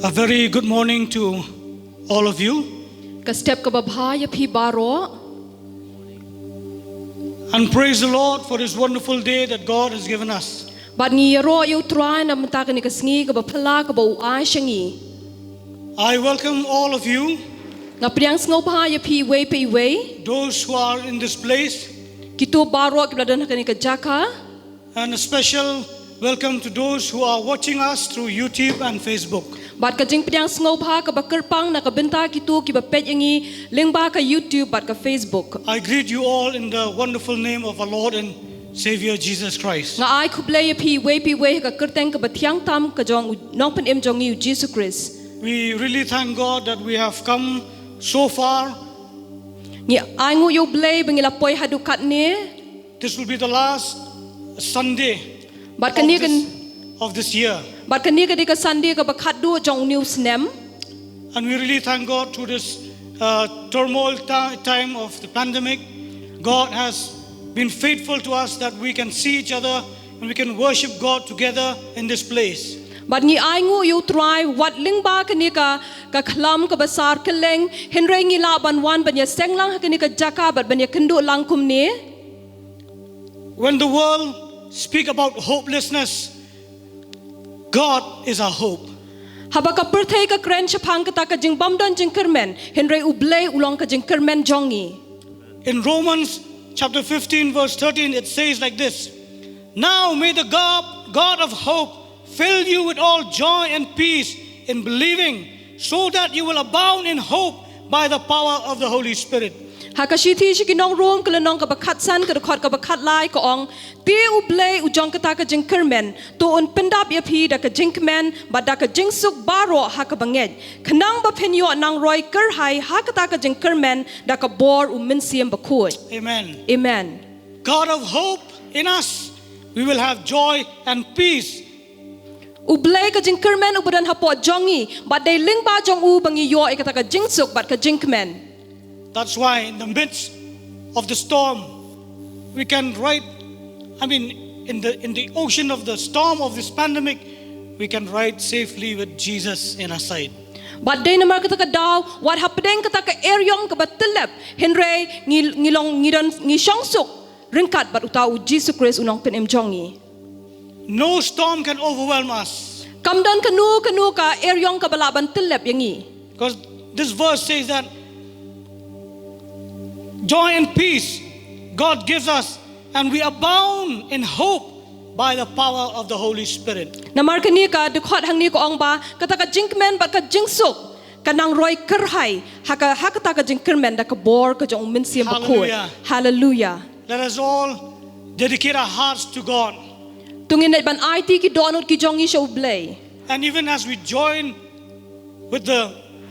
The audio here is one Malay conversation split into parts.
A very good morning to all of you. Ka-step ka babhaya pi baro. And praise the Lord for this wonderful day that God has given us. But ni ro yu try na mata ka ni kasngi ka bapala ka ba uay shangi. I welcome all of you, Nga priang sngo bahaya pi way. those who are in this place, Kito baro ka bladan ka ni ka jaka. and a special welcome to those who are watching us through YouTube and Facebook. Bat ka jing priang sngo bah ka bakerpang na ka benta kito ki ba pet yangi ling ba ka YouTube bat ka Facebook. I greet you all in the wonderful name of our Lord and Savior Jesus Christ. Nga ay kublay pi way ka kerteng ka batiang tam ka jong nong pen jong yu Jesus Christ. We really thank God that we have come so far. Ni ay ngu yu blay bangila poy hadukat ni. This will be the last Sunday Bat ka ni kan of this year. Bat kani ka di ka Sunday ka bakat do jong news nem. And we really thank God through this turmoil time of the pandemic. God has been faithful to us that we can see each other and we can worship God together in this place. Bat ni ay ngu yu try wat ling ba kani ka khlam ka basar keleng henry ngi laban wan banya senglang kani ka jaka bat banya kendo langkum ni. When the world speak about hopelessness, God is our hope. Haba ka perthai ka kren chapang ka ta ka jing bamdon jing kermen henry ublay ulong ka jing kermen jongi. In Romans chapter 15 verse 13 it says like this: Now may the God of hope fill you with all joy and peace in believing, so that you will abound in hope by the power of the Holy Spirit. Hakashiti shikinong room kala nong ka bakat san ka record ka bakat lai ka ong ti ublay ujong ka ta ka jing kermen to un pendap ya pi da ka jing kemen ba da ka jing suk baro ha ka banged kanang ba penyo nang roy ker hai ha ka ta ka jing kermen da ka bor min siem ba kuy. Amen. Amen. God of hope in us, we will have joy and peace. Ublay ka jing kermen ubudan hapo jongi ba day ling ba jong u bangi yo e ka ta ka jing suk ba ka jing kemen. That's why in the midst of the storm, we can ride, in the ocean of the storm of this pandemic, we can ride safely with Jesus in our side. But day namar ka ta ka daw what happening ka ta ka eryong ka batilep henry ngilong ngidan ngishong suk ringkat bat utaw Jesus Christ unong penem jongi. No storm can overwhelm us. Kamdan kanu ka eryong ka balaban tilep yangi. Because this verse says that joy and peace God gives us, and we abound in hope by the power of the Holy Spirit. Namar kani ka dukhat hangni ko ong ba kata ka jinkmen bat ka jingsuk kanang roy kerhai haka ta ka jinkmen da ka bor ka jong min siem ba ko. Hallelujah. Hallelujah. Let us all dedicate our hearts to God. Tungin net ban IT ki donut ki jongi show blay. And even as we join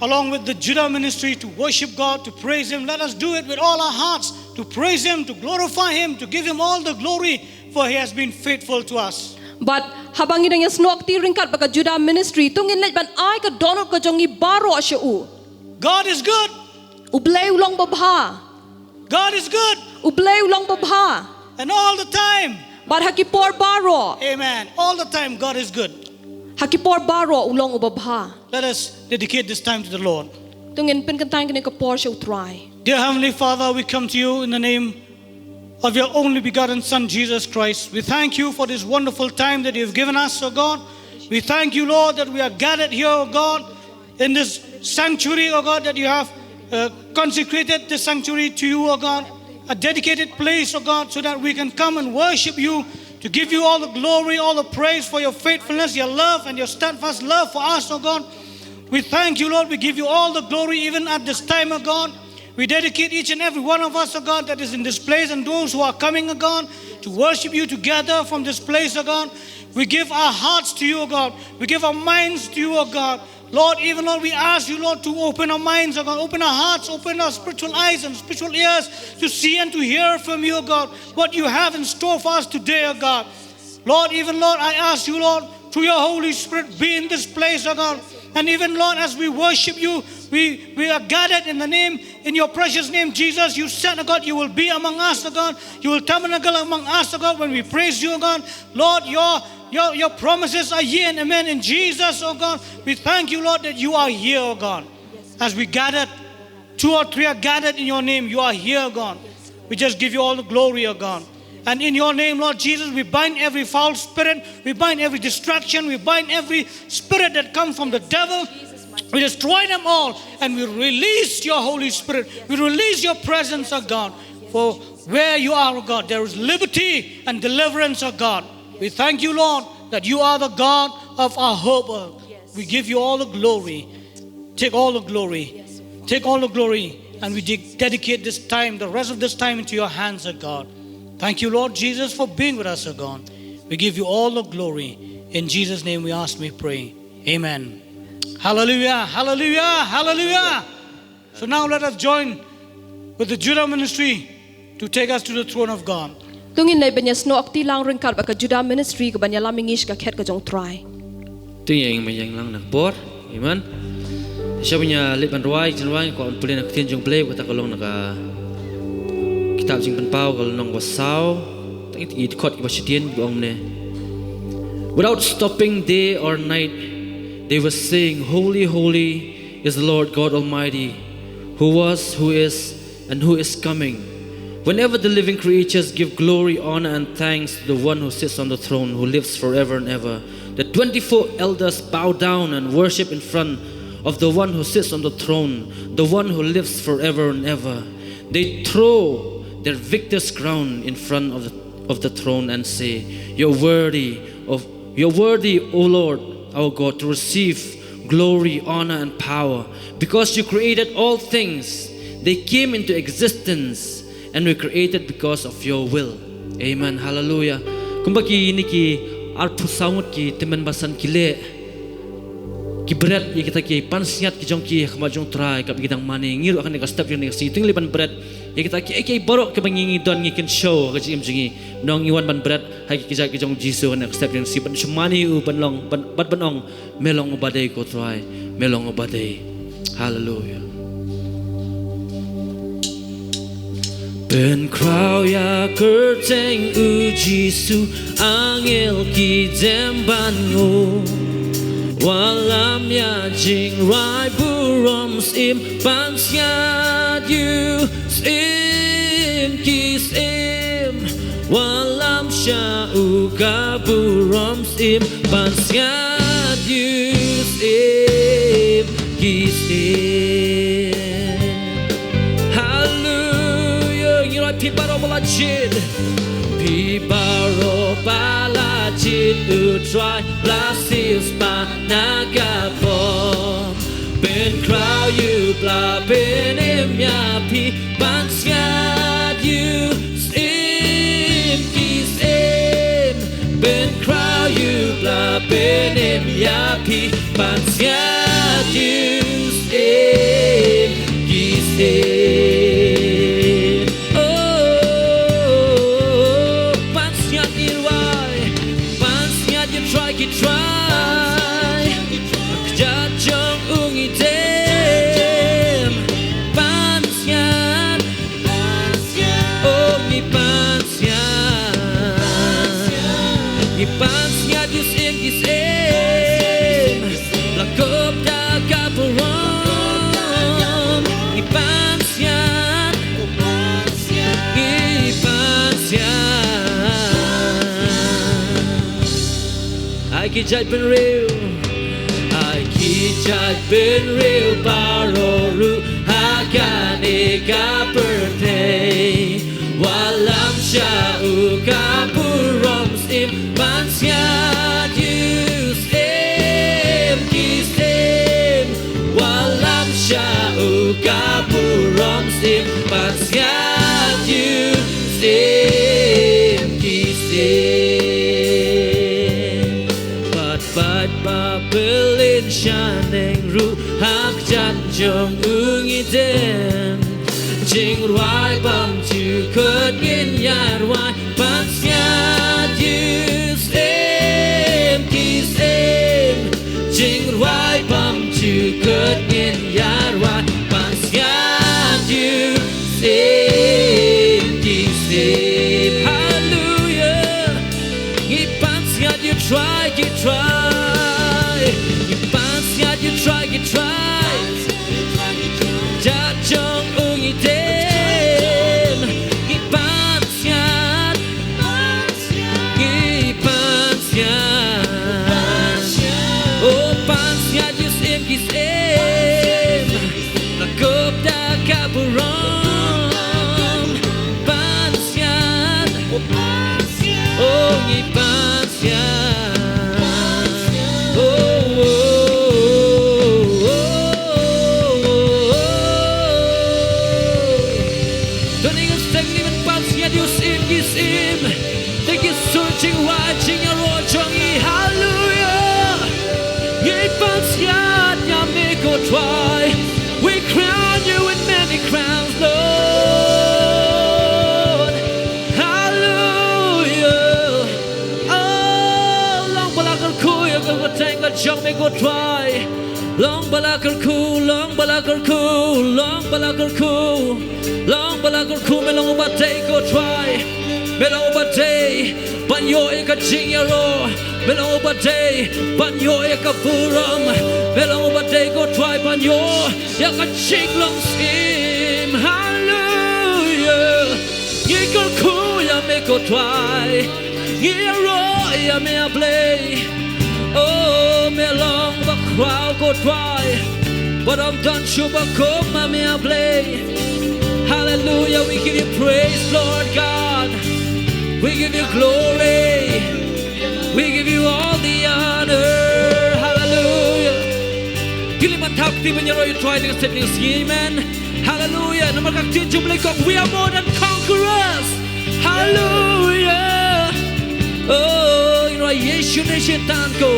along with the Judah ministry to worship God, to praise Him, let us do it with all our hearts, to praise Him, to glorify Him, to give Him all the glory, for He has been faithful to us. But habang ina yung snok ti ringkat baka Judah ministry tungin net ban ay ka donut ka jongi baro asya u. God is good. Ublay ulong babha. God is good. Ublay ulong babha. And all the time. But hakipor baro. Amen. All the time God is good. Hakipor baro ulong ubabha. Let us dedicate this time to the Lord. Tungin pinkantang kini ka por siya utry. Dear Heavenly Father, we come to you in the name of your only begotten Son, Jesus Christ. We thank you for this wonderful time that you have given us, O God. We thank you, Lord, that we are gathered here, O God, in this sanctuary, O God, that you have consecrated this sanctuary to you, O God, a dedicated place, O God, so that we can come and worship you, to give you all the glory, all the praise for your faithfulness, your love, and your steadfast love for us, O God. We thank you, Lord. We give you all the glory even at this time, O God. We dedicate each and every one of us, O God, that is in this place, and those who are coming, O God, to worship you together from this place, O God. We give our hearts to you, O God. We give our minds to you, O God. Lord, even Lord, we ask you, Lord, to open our minds, O God, open our hearts, open our spiritual eyes and spiritual ears to see and to hear from you, O God, what you have in store for us today, O God. Lord, even Lord, I ask you, Lord, through your Holy Spirit, be in this place, O God. And even, Lord, as we worship you, we are gathered in your precious name, Jesus. You said, oh God, you will be among us, oh God. You will tabernacle among us, oh God, when we praise you, oh God. Lord, your promises are yea and amen in Jesus, oh God. We thank you, Lord, that you are here, oh God. As we gathered, 2 or 3 are gathered in your name, you are here, oh God. We just give you all the glory, oh God. And in your name, Lord Jesus, we bind every foul spirit, we bind every distraction, we bind every spirit that comes from the devil. We destroy them all, and we release your Holy Spirit. We release your presence, oh God. For where you are, oh God, there is liberty and deliverance, oh God. We thank you, Lord, that you are the God of our hope. We give you all the glory. Take all the glory. Take all the glory. And we dedicate this time, the rest of this time, into your hands, oh God. Thank you, Lord Jesus, for being with us, oh God. We give you all the glory. In Jesus' name we ask, we pray. Amen. Hallelujah, hallelujah, hallelujah. So now let us join with the Judah ministry to take us to the throne of God. Tungin lay banya sno akti lang ring kar baka Judah ministry ka banya lamingis ka khet ka jong try. Tuyeng mayang lang nakbor. Amen. Siya punya lipan ruai jinwang ko pulin nak tin jong play ko takalong naka kitab jing penpau kalau nong wasau tak it kot ibasitien gong ne. Without stopping day or night, they were saying, "Holy, holy is the Lord God Almighty, who was, who is, and who is coming." Whenever the living creatures give glory, honor, and thanks to the one who sits on the throne, who lives forever and ever, the 24 elders bow down and worship in front of the one who sits on the throne, the one who lives forever and ever. They throw their victor's crown in front of the throne and say, You're worthy, O Lord, our God, to receive glory, honor, and power. Because you created all things, they came into existence and were created because of your will. Amen. Hallelujah. Kumbaki niki arpu saungut ki teman basan kile ki berat ya kita ki pansiat ki jong ki khamajong try kap kitang mani ngiru akan ka step yang si ting lipan berat ya kita ki ai borok ke bangingi don ngi ken show ka jim jingi nong iwan ban berat hai ki jai ki jong jisu kan step yang si ban semani u ban long ban banong melong obadai ko try melong obadai. Hallelujah. Ben krau ya kerteng u jisu angel ki zemban ngo walam ya jing rai burom sim pan siat you sim ki sim walam sha u ka burom sim pan siat you sim ki sim. Pibaro balachid, pibaro balachid, utrai blasis panagapom. Ben crow you bla ben imya pi bansyad you sim ki sim. Ben crow you bla ben imya pi bansyad you sim ki sim. Try Jajong ungi tem Pansian Oh mi pansian Mi pansian yus em Lakop da kapuron Mi pansian Mi pansian I kijat ben real, I kijat ben real. Baroru hakane kaperte, walam shau kapurom sim pansiat yus em kisem, walam shau kapurom sim pansiat yus em kisem. Babelin shaneng ru hak jan jong ungi dem jing ruai bam chu kut ngin yar wai pan siat yus em ki sem jing ruai bam same. Hallelujah. You try. You try. Ja jong ui dem. You oh pansiat you same. La kop da kaburom. Pansiat. Oh you pansiat. Take you searching, watching your own jongi. Hallelujah. Try. We crown you with many crowns, Lord. Hallelujah. Oh, long balakal cool, you go tank a jong me go try. Long balakal cool, long balakal cool, long balakal cool, long balakal cool, me long batay go try. Belong batay, banyo eka jingero. Belong batay, banyo eka furam. Belong batay go try banyo, eka jing long sim. Hallelujah. Yekal cool ya me go try. Yero ya me a play. Oh, me long the crowd go try. But I'm done shuba come me a play. Hallelujah, we give you praise, Lord God. We give you glory. We give you all the honor. Hallelujah. Kilimantakti when you're trying to set this amen. Hallelujah. No matter we are more than conquerors. Hallelujah. Oh, you know, Yeshu ne shetan ko.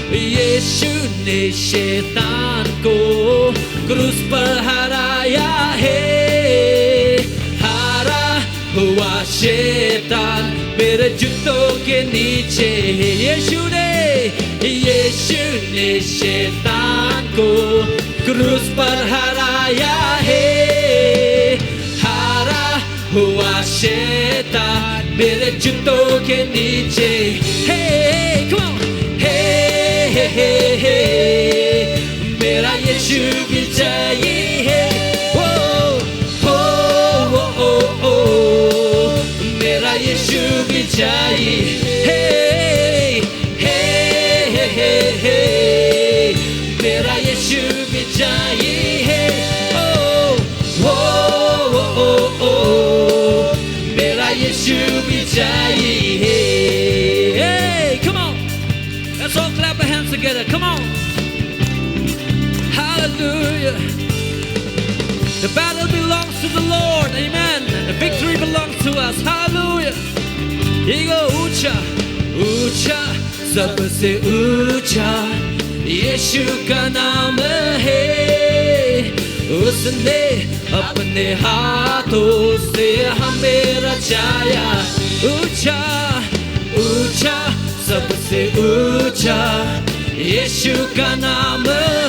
Yeshu ne shetan ko. Krus par haraya hai. Hara हुआ शैतान मेरे जूतों के नीचे. यीशु ने शैतान को क्रूस पर हराया है. हारा हुआ शैतान मेरे जूतों के नीचे. Hey, come on. Hey, मेरा यीशु विजयी है. यीशु विजयी. Hey, मेरा यीशु विजयी है. मेरा यीशु विजयी है. Hey, come on. Let's all clap our hands together. Come on. Hallelujah. The battle belongs to the Lord. Amen. The victory belongs to us. Hallelujah. Ego ऊंचा ऊंचा सबसे ऊंचा यीशु का नाम है. उसने अपने हाथों से हमें रचाया. ऊंचा ऊंचा सबसे ऊंचा यीशु का नाम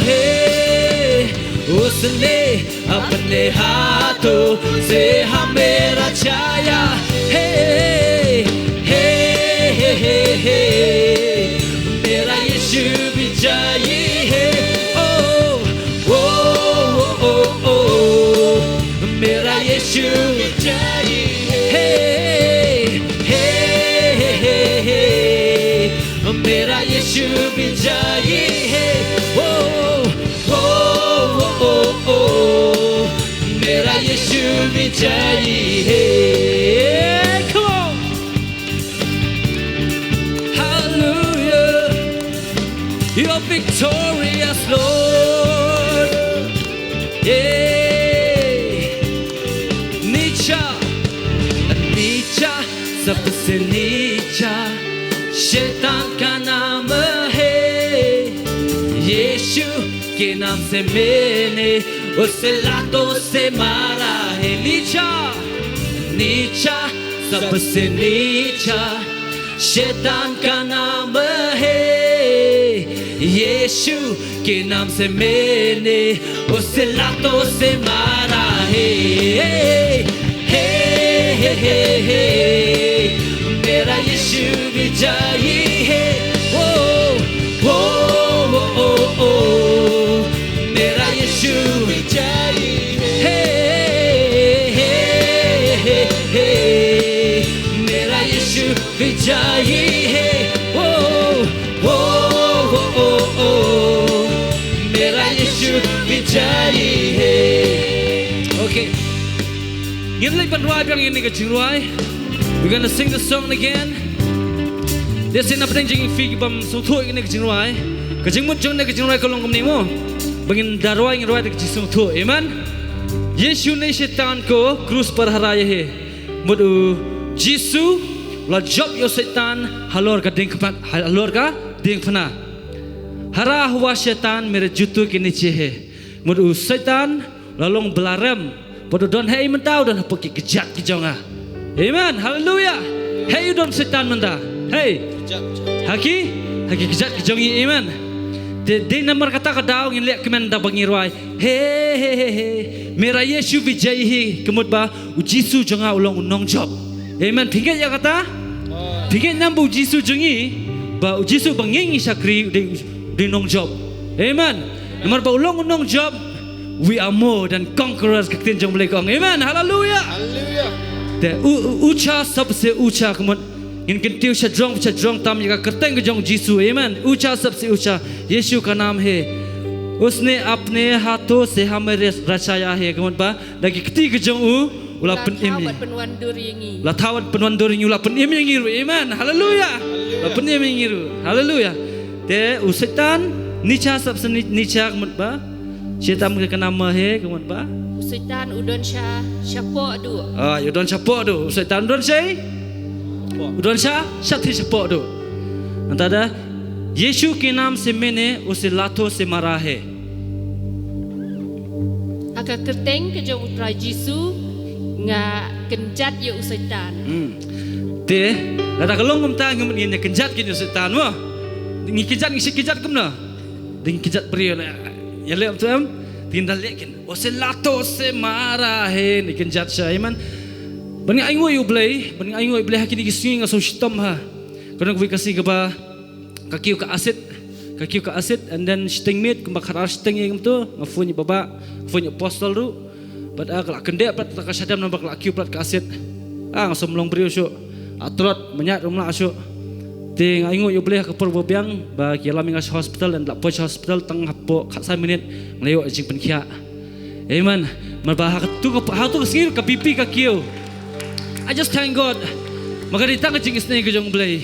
है. उसने अपने हाथों से हमें रचाया. मेरा यीशु विजयी है. मेरा यीशु विजयी है. मेरा यीशु विजयी है. मेरा यीशु विजयी है. Come on. Hallelujah. You're victorious, Lord. Yeah. नीचा नीचा सबसे नीचा शैतान का नाम है. यीशु के नाम से मैंने उसे लातों से मारा है. नीचा नीचा सबसे नीचा शैतान का नाम है. यीशु के नाम से मैंने उसे लातों से मारा है. विजयी है ओ ओ ओ ओ मेरा यीशु विजयी है okay Yan lay banwai biang ini ke jingruai. We're gonna sing the song again. Dia sin apa jing fi bam so tho ini ke jingruai. Ke jingmut jong ne ke jingruai kolong kum ni mo. Bangin darwai ngruai ke jisung tho. Amen. Yesu ne setan ko krus par haraya he. Mudu Jisu la job yo setan halor ka ding kapat halor ka ding phana. Hara huwa setan mere jutu ke niche he. Mudu setan lalong belarem pada don hei mentau dan pergi kejat kijonga. Amen. Hallelujah. Hei don setan menta. Hei. Haki kejat kijongi. Amen. De nomor kata kadau ngin lek kemen da bangirwai. He. Mera Yesu vijayi kemut ba ujisu jonga ulong unong job. Amen. Pingat ya kata. Pingat nambu ujisu jongi ba ujisu bangingi sakri di nong job. Amen. Nomor ba ulong unong job. We are more than conquerors ketin jong boleh kong. Amen. Hallelujah. Hallelujah. Te ucha sabse ucha kemun in kentiu chadrong tam jika kerteng ke jong Jisu. Amen. Ucha sabse ucha Yesu का नाम है उसने अपने हाथों से हमें रचाया है kemun ba lagi keti ke jong ulapan imi latawat penwandur imi ulapan imi ngiru. Amen. Hallelujah. Ulapan imi ngiru. Hallelujah. Te usetan nicha sabse nicha kemun ba Syaitan mengenai nama he kemudian ba? Syaitan udon syapok tu. Udon syapok tu. Syaitan udon syai? Udon syati syapok tu. Antara Yesu के नाम से मैंने उसे लातों से मारा है. Agak kerteng ke jauh utara Jisu nga kenjat ya Syaitan. Te, ada kalau ngom ta ngom ni kenjat ke Syaitan wah. Ngi kenjat kemna? Ding kenjat pria Ya lihat tu tinggal lekin. Ose lato se marah he ni kenjat saya iman. Bani aingo yu blay hakini kising aso shitam ha. Karena gue kasih keba kakiu ka asit and then sting meat kembak harar sting yang tu ngafunya baba ngafunya apostol ru. Bad agak kendek plat ka sadam nambak lakiu plat ka asit. Ngasom long brio syo. Atrot menyat rumlah syo. Ting aingo yu boleh ke perbobiang ba kia lamingas hospital dan la poch hospital tang hapo khat 5 minit ngleyo jing penkhia. Amen. Marbah tu ka hatu singir ka pipi ka kiu. I just thank God. Magarita ka jing snake jong blay.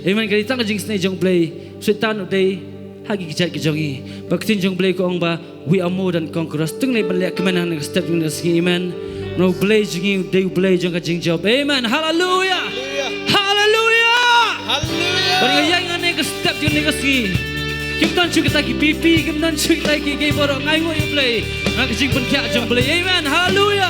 Amen. Garita ka jing snake jong blay. Setan day hagi kijat kijongi. Baktin jong blay ko ong ba we are more than conquerors. Tung nay balek kemenan ng step jong nasi. Amen. No blay jing day blay jong ka jing job. Amen. Hallelujah. Hallelujah. Bari ngayang ane ka step yun ni kasi. Kim dan chu kita ki pipi, kim dan chu kita ki gay borong ngai ngo yung play. Nga kasing penkia jong play. Amen. Hallelujah.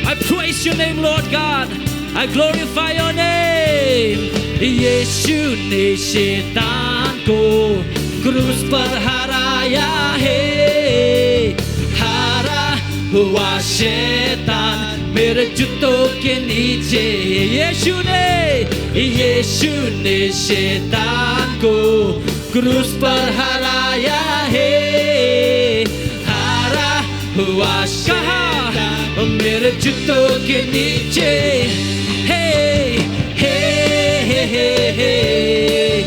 I praise your name, Lord God. I glorify your name. Yesu ne setan ko krus par haraya he. Hara huwa setan mere juto ke niche. Yesu ne setan ko krus par haraya he. Hara huwa setan mere juto ke niche. Hey, hey, hey, hey, hey.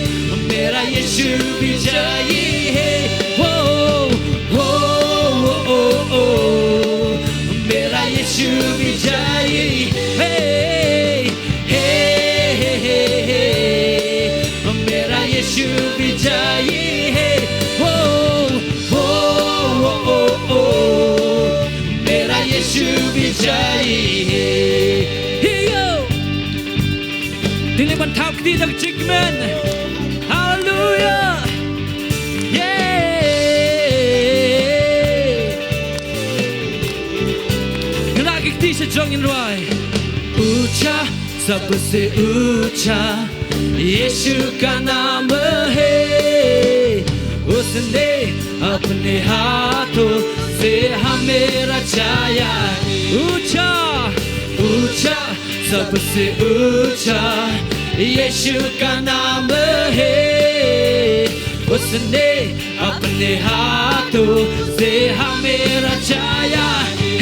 Mera Yesu vijayi hey. Oh, oh, oh, oh, oh. Mera Yesu vijayi hey, hey, hey, hey, hey. Mera Yesu vijayi hey. Oh, oh, oh, oh, oh. Mera Yesu vijayi hey. Diliban tau kiti dak jigmen. Hallelujah. Yeah. Ngala kiti se jongin ruai. Ucha sabse ucha Yesu का नाम है उसने अपने हाथों से हमें रचाया ऊंचा ऊंचा सबसे ऊंचा यीशु का नाम है उसने अपने हाथों से हमें रचाया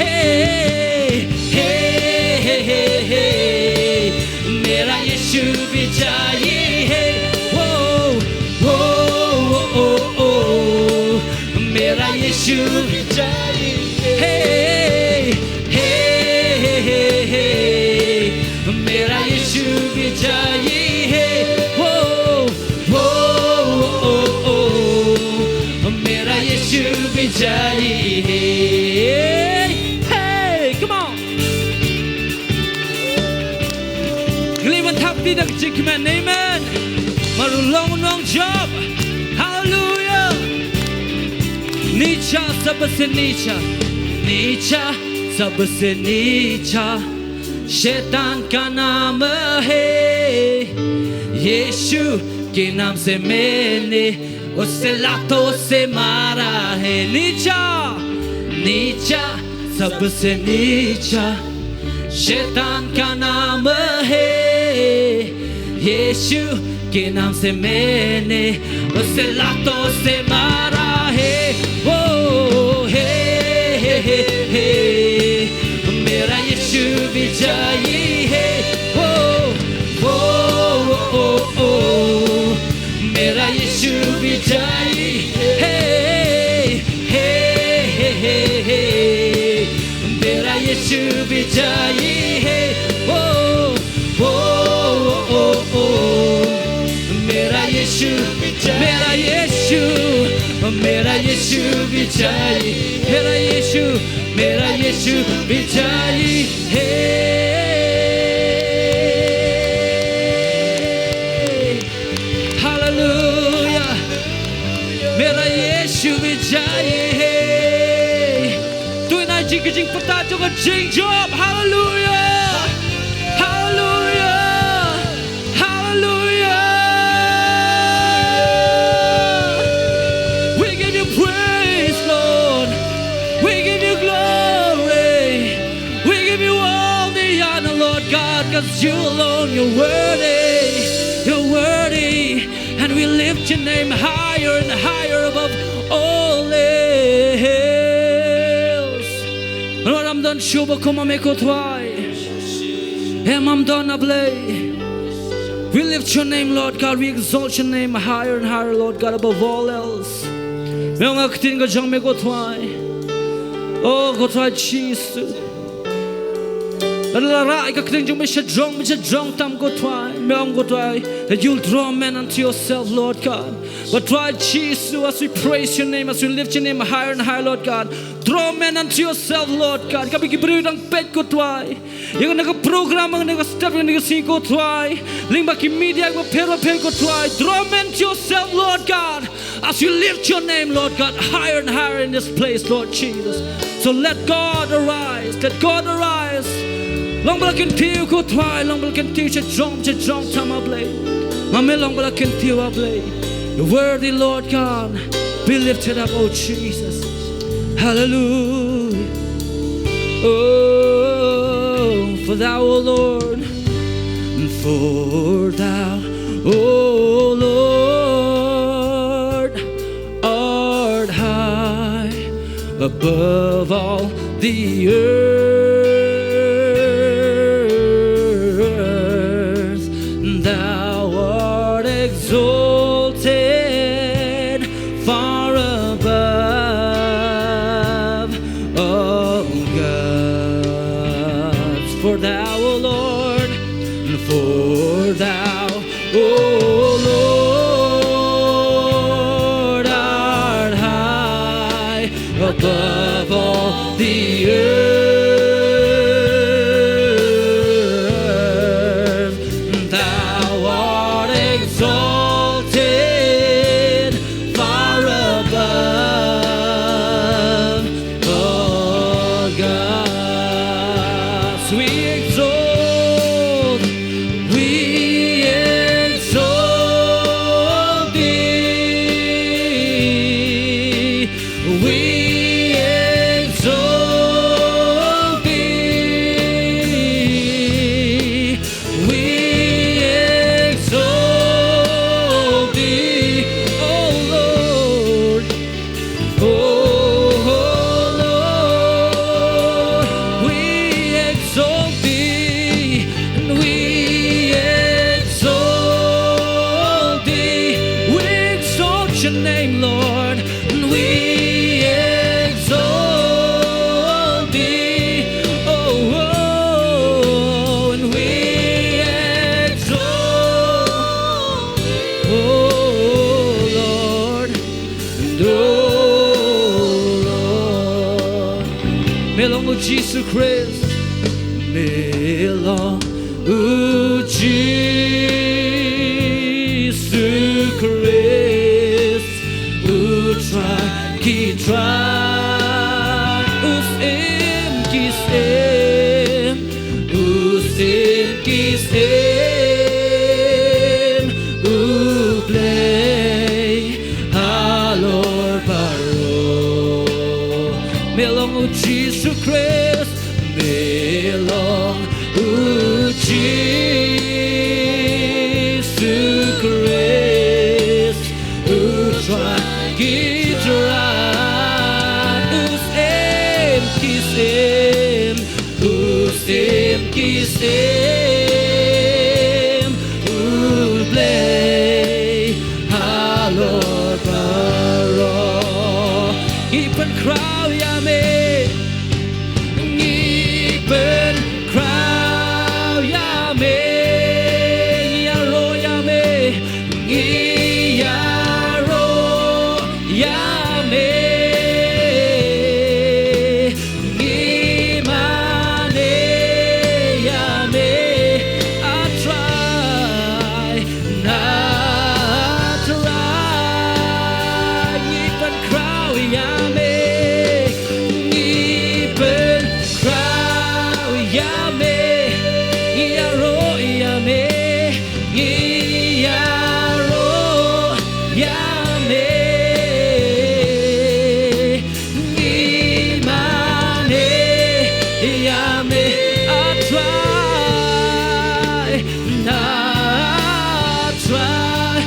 है हे हे हे हे मेरा यीशु विजयी है वो मेरा यीशु विजयी है Hey come on Glimmen tapp die dag jikmen amen Maru long job Hallelujah नीचा सबसे नीचा नीचा सबसे नीचा शैतान का नाम है यीशु के नाम से मैंने उससे लातों से मारा है नीचा नीचा सबसे नीचा शैतान का नाम है यीशु के नाम से मैंने उससे लातों से मारा है वो हे मेरा यीशु विजयी है वो मेरा यीशु विजयी है मेरा यीशु विजयी है वो मेरा यीशु मेरा यीशु विजयी मेरा यीशु विजयी है हालेलुया मेरा यीशु विजयी है तू ना जिंग जिंग पता जो का जिंग जॉब hallelujah Because you alone, you're worthy, and we lift your name higher and higher above all else. Lord, I'm done, Shuba, come on, make it why. I'm done, Ablay. We lift your name, Lord God, we exalt your name higher and higher, Lord God, above all else. Oh, go try Jesus. That you'll draw men unto yourself, Lord God. But try Jesus as we praise your name, as we lift your name higher and higher, Lord God. Draw men unto yourself, Lord God. Kami kibri ng pet ko try. Yung naka-program ang naka-step yung naka-sing ko try. Limba ki-media yung pero ko try. Draw men to yourself, Lord God. As you lift your name, Lord God, higher and higher in this place, Lord Jesus. So let God arise. Let God arise. Long bala kintiu ko try, long bala kintiu cha jong tama blay. Mame long bala kintiu ablay. You're worthy, Lord God. Be lifted up, oh Jesus. Hallelujah. Oh, for thou, O Lord, for thou, O Lord, art high above all the earth. Exalted far above all gods. For thou, O Lord, for thou, O Lord, art high above all the earth. So be Jesus Christ belong Jesus Christ try ki try usim kisem uplay halor paro melong Jesus Christ melong Jesus Christ try ki try usim kisem uplay halor paro ipan kraw yame ipan kraw yame yaro yame yaro yame imane yame I try not try ipan kraw yame ipan kraw yame yaro yame yaro yame imane yame I try not try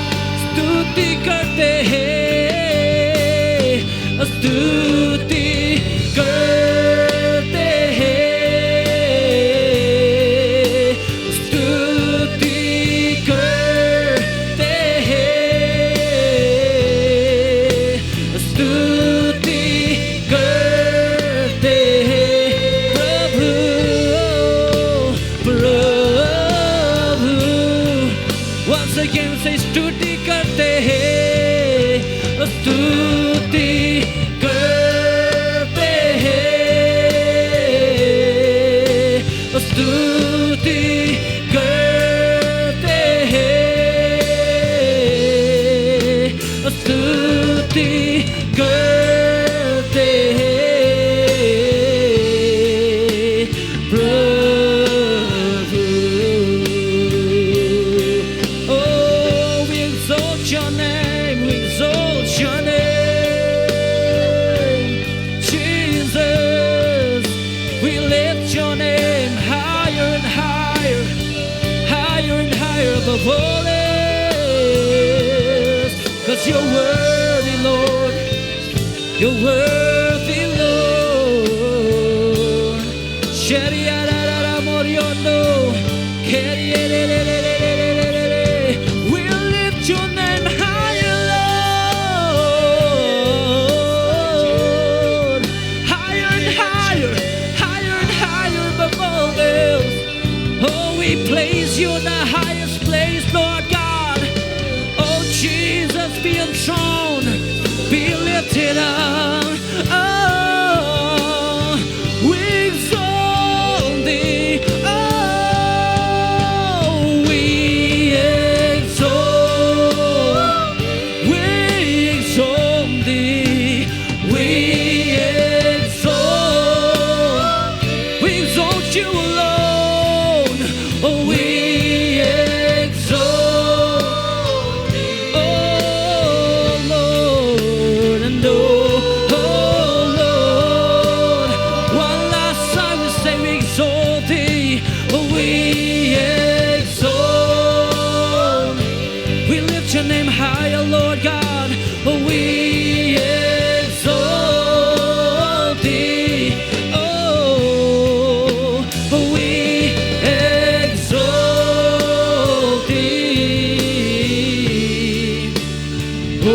स्तुति करते हैं स्तुति करते हैं स्तुति करते हैं स्तुति करते हैं प्रभु प्रभु once again say स्तुति करते हैं स्तुति करते हैं स्तुति करते हैं स्तुति करते हैं प्रभु oh we exalt your name Jesus we lift your name higher and higher above all else 'cause you're worthy Lord you're worthy Lord Shariarara moriondo we lift your name higher Lord higher and higher above all else oh we place you in the highest place Lord God oh Jesus be enthroned be lifted up oh we exalt thee oh we exalt thee we exalt you alone oh we exalt oh Lord and oh Lord one last time we say we exalt thee oh we exalt we lift your name higher Lord God oh we exalt thee oh we exalt thee oh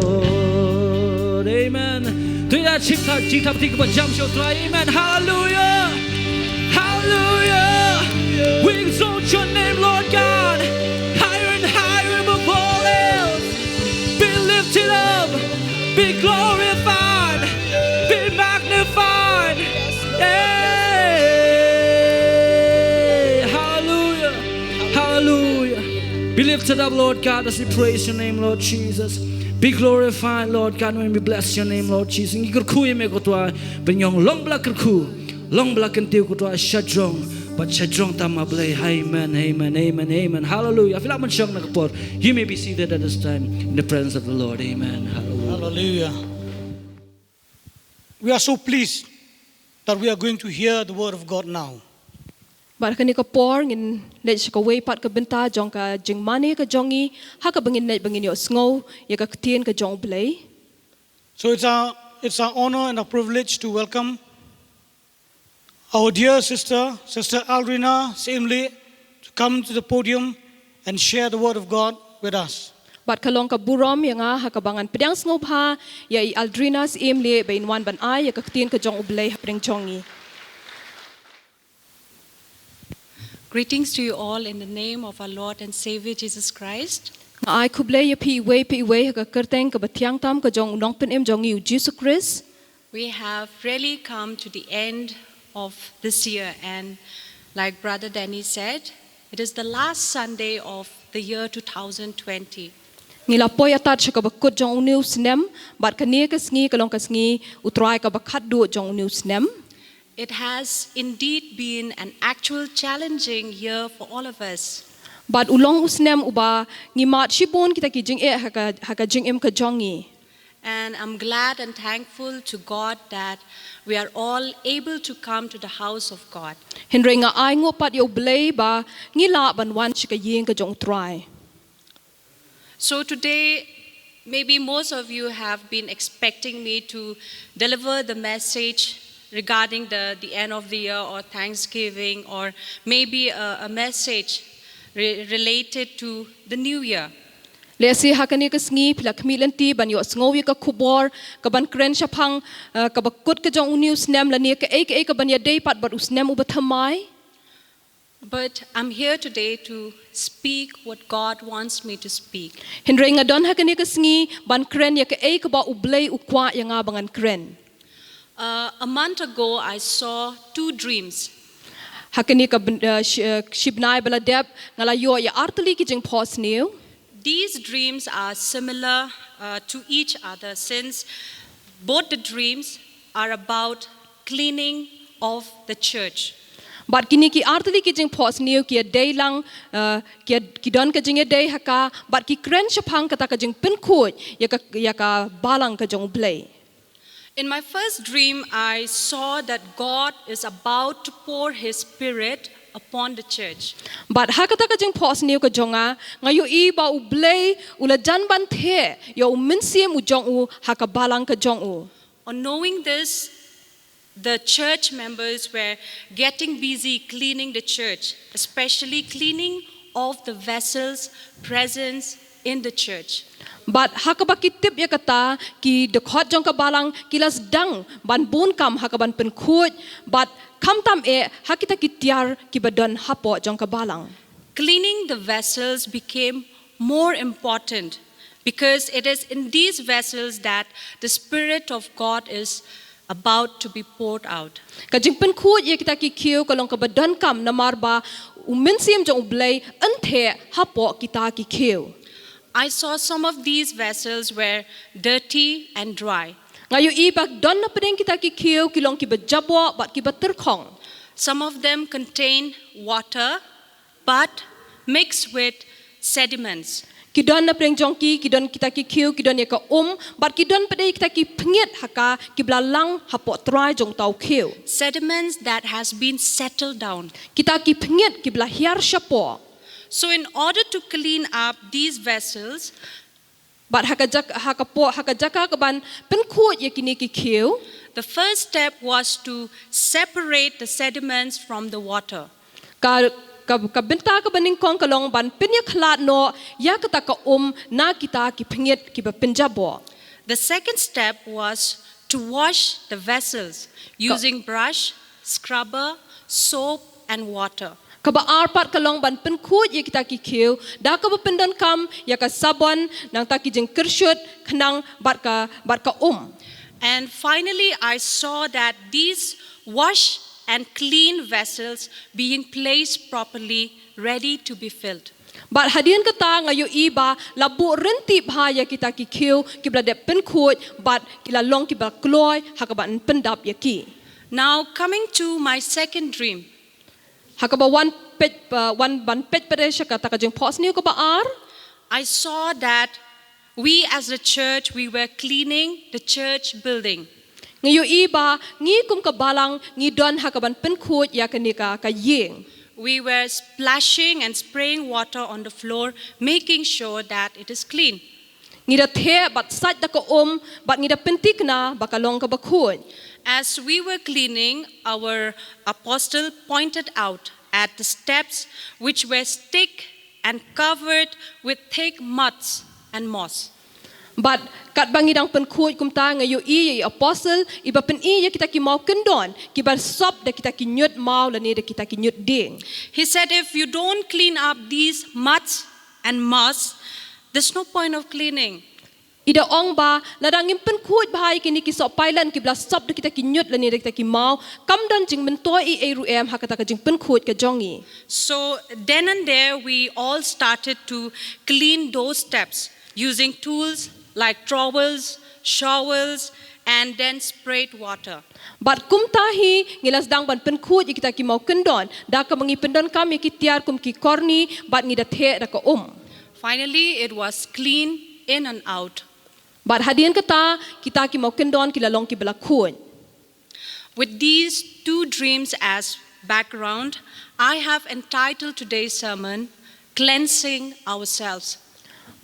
Lord amen tuy đã chim thật chỉ thập thì của trăm triệu trai amen hallelujah hallelujah we exalt your name Lord God higher and higher above all else be lifted up be glorified, be magnified. Hey, hallelujah, hallelujah. Be lifted up, Lord God, as we praise your name, Lord Jesus. Be glorified, Lord God, when we bless your name, Lord Jesus. Ngi kerku ye me kotwa, penyong long blak kerku, long blak kentiu kotwa shadrong, but shadrong tamablay. Amen, amen, amen, amen. Hallelujah. Fila man shong nakapor. You may be seated at this time in the presence of the Lord. Amen. Hallelujah. Hallelujah. We are so pleased that we are going to hear the word of God now. Bar kani ka por ngin le ka way pat ka benta jong ka jing mani ka jongi ha ka bangin net bangin yo sngo ya ka tien ka jong play. So it's our honor and a privilege to welcome our dear sister, Sister Aldrina Simley, to come to the podium and share the word of God with us. Bat kalong ka burom ya nga ha ka bangan pedang sngo pha ya I Aldrinas imle bain wan ban ai ya ka tien ka jong play ha pring jongi. Greetings to you all in the name of our Lord and Savior Jesus Christ. Ai kuble ya pi way ha ka kerteng ka batyang tam ka jong unong pen em jong yu Jesus Christ. We have really come to the end of this year, and like Brother Danny said, it is the last Sunday of the year 2020. Ngila poy atat siya ka bakut jong uniw snem bat kani ka sngi kalong ka sngi utray ka bakat du jong uniw snem. It has indeed been an actual challenging year for all of us. Bat ulong usnem uba ngimat shibon kita ki jing e ha ka jing em ka jongi. And I'm glad and thankful to God that we are all able to come to the house of God. Henry nga ai ngo pat yo blay ba ngila ban wan siya ka yeng ka jong try. So today, maybe most of you have been expecting me to deliver the message regarding the end of the year or Thanksgiving, or maybe a message related to the new year. Lesi hakani ka sngi pila kmilanti ban yo sngowi ka kubor ka ban kren shapang ka bakut ka jong uniw snem la ni ka e ka ban ya day pat bat usnem uba thamai. But I'm here today to speak what God wants me to speak. Henry nga don hakani ka sngi ban kren ya ka e ka ba ublay ukwa ya nga bangan kren. A month ago, I saw two dreams. Hakani ka shibnai bala deb ngala yo ya artli ki jing pos new. These dreams are similar to each other, since both the dreams are about cleaning of the church. But kini ki artli ki jing pos new ki day lang ki don ka jing day haka but ki kren shapang kata ka jing pen khoj ya ka balang ka jong play. In my first dream, I saw that God is about to pour His Spirit upon the church. But hakata ka jing pos new ka jonga ngayo I ba u blay ula jan ban the yo minsim u jong u haka balang ka jong u. On knowing this, the church members were getting busy cleaning the church, especially cleaning of the vessels present in the church. But hakabakitip ya kata ki dekhot jong ka balang kilas dang ban bun kam hakaban pen khoj but kam tam e hakita kitiar ki badon hapo jong ka balang. Cleaning the vessels became more important because it is in these vessels that the Spirit of God is about to be poured out. Ka jing pen khoj ye kita ki khiu ka long ka badon kam namar ba uminsim jong blay anthe hapo kita ki khiu. I saw some of these vessels were dirty and dry. Ngayo ibak don na pedeng kita ki khiu kilong ki bajabo bat ki baterkhong. Some of them contain water but mixed with sediments. Ki don na pedeng jong ki don kita ki khiu ki don ya ka bat ki don pedeng kita ki pengit haka ki blalang hapo try jong tau khiu. Sediments that has been settled down. Kita ki pengit ki blahiar shapo. So in order to clean up these vessels, but hakajaka kaban penkhot ye kini ki khiu. The first step was to separate the sediments from the water. Ka benta ka baning kong kalong ban pinya khlat no ya kata ka na kita ki phengit ki ba pinjabo. The second step was to wash the vessels using brush, scrubber, soap and water. Kaba arpat kalong ban penkut ya kita ki kiu, dah kaba pendan kam ya ka sabon nang ta ki jeng kersyut kenang bat ka And finally, I saw that these wash and clean vessels being placed properly, ready to be filled. Bat hadian kata ngayo iba labu renti bahaya kita ki kiu kibla de penkut bat kila long kibla kloy hakaban pendap ya ki. Now, coming to my second dream. Hakaba one ban pet pada kata ka jeng pos niu kaba ar. I saw that we as a church, we were cleaning the church building. Ngayo iba ngi kum ka balang ngi don hakaban penkut ya kanika ka yeng. We were splashing and spraying water on the floor, making sure that it is clean. Ngi da the bat sat da ka bat ngi da pentik na bakalong ka bakut. As we were cleaning, our apostle pointed out at the steps which were thick and covered with thick muds and moss. But kat bangi dang penkut kumta ngayo i apostle iba pen i ya kita ki mau kendon ki bar sop da kita ki nyut mau la ni da kita ki nyut ding. He said, if you don't clean up these muds and moss, there's no point of cleaning. Ida ong ba ladang penkut bahai kini ki sop pailan ki bla sop da kita ki nyut la ni da kita ki mau kam don jing mentoi i ru em hakata ka jing penkut ka jongi. So then and there, we all started to clean those steps using tools like trowels, showels, and then sprayed water. But kum tahi ngilas dang ban penkut ya kita ki mau kendon da ka bangi pendon kam ya ki tiar kum ki korni bat ngi da the da ka Finally, it was clean in and out. But hadian kata kita ki mau kendon ki lalong ki belakun. With these two dreams as background, I have entitled today's sermon, Cleansing Ourselves.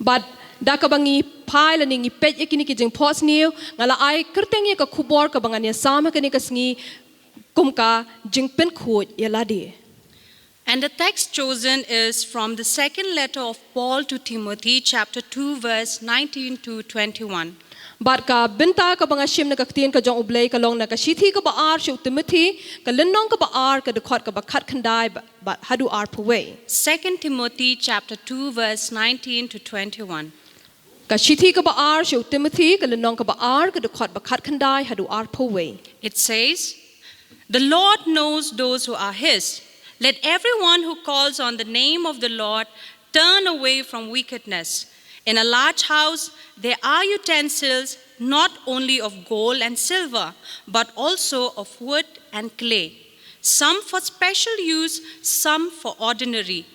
But da ka bangi pai la ningi pet ya kini ki jeng pos niu ngala ai kerteng ya ka kubor ka bangan ya sama ka ni ka sngi kum ka jeng penkut ya ladi. And the text chosen is from the second letter of Paul to Timothy, chapter 2, verse 19 to 21. But ka benta ka banga shim na kaktin ka jong ublay ka long na ka shithi ka baar shu Timothy ka lenong ka baar ka dekot ka bakat khandai but hadu ar paway. 2 Timothy, chapter 2, verse 19 to 21. Ka shithi ka baar shu Timothy ka lenong ka baar ka dekot bakat khandai hadu ar paway. It says, the Lord knows those who are his. Let everyone who calls on the name of the Lord turn away from wickedness. In a large house, there are utensils not only of gold and silver, but also of wood and clay, some for special use, some for ordinary.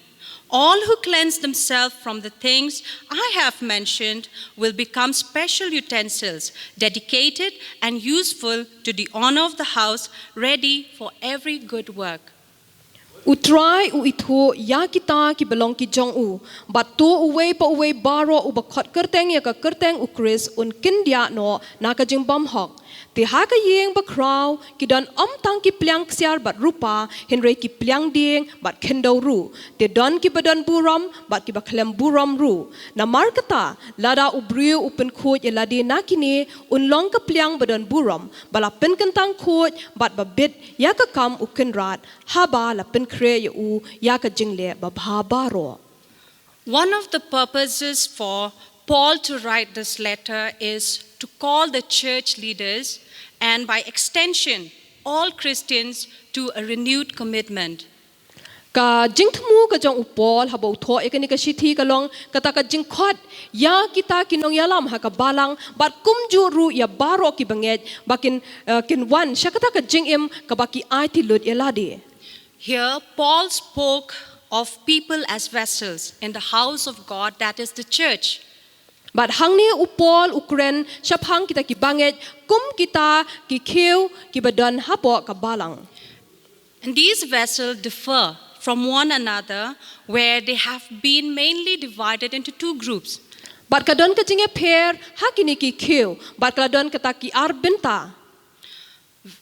All who cleanse themselves from the things I have mentioned will become special utensils, dedicated and useful to the honor of the house, ready for every good work. Utrai u itu ya kita ki belong ki jong u but tu uwe pa uwe baro u bakot kerteng ya ka kerteng u Chris un kindia no na ka jing bom hok ti ha ka yeng ba kraw ki don tang ki plyang ksiar bat rupa henre ki plyang ding bat kendo ru ti don ki badon buram bat ki baklem buram ru na markata lada u briu u pen khot ya ladi na kini un long ka plyang badon buram bala pen kentang khot bat ba bit ya ka kam u kenrat ha ba la pen kre ya u ya ka jingle ba bha baro. One of the purposes for Paul to write this letter is to call the church leaders and by extension all Christians to a renewed commitment. Ka jingthmu ka jong upol habo tho ekani ka shithi ka long kata ka jingkhot ya kita kinong yalam ha ka balang bat kumju ru ya baro ki banget bakin kin wan shakata ka jingim ka baki aiti lut yaladi. Here Paul spoke of people as vessels in the house of God, that is the church. But hangni upol ukren shaphang kita ki banget kum kita ki khiu ki badon hapo ka balang. And these vessels differ from one another where they have been mainly divided into two groups. But kadon ka jinge pair hakini ki khiu but kadon kata ki ar benta.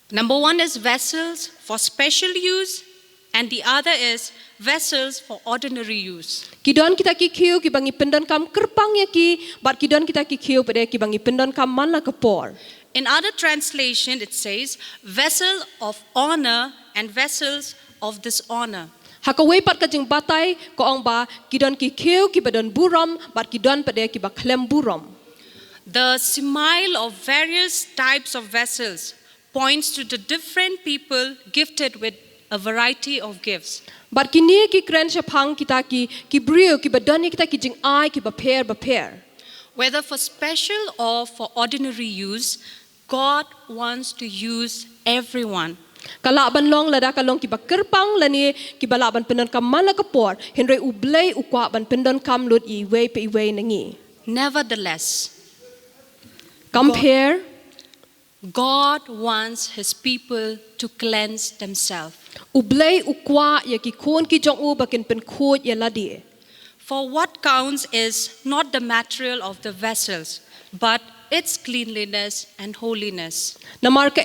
Number one is vessels for special use and the other is vessels for ordinary use. Kidon kita ki khiu ki bangi pendon kam kerpang ya ki but kidon kita ki khiu pade ki bangi pendon kam man la kapor. In other translation it says vessel of honor and vessels of dishonor. Hakaway pat ka jing batay ko ang ba kidon ki keu ki badon buram bat kidon pade ki ba klem buram. The smile of various types of vessels points to the different people gifted with a variety of gifts. Bat kini ki kren shapang kita ki brio ki badon kita ki jing ai ki ba pair. Whether for special or for ordinary use, God wants to use everyone. Kalaban long lada kalong ki ba kerpang lani ki balaban pendon kam mana kapor henry ublay ukwa ban pendon kam lut I way pe way nangi. Nevertheless, Compare God wants his people to cleanse themselves. ublay ukwa ya ki kon ki jong u bakin pen khot ya ladi. For what counts is not the material of the vessels, but its cleanliness and holiness. Namar ka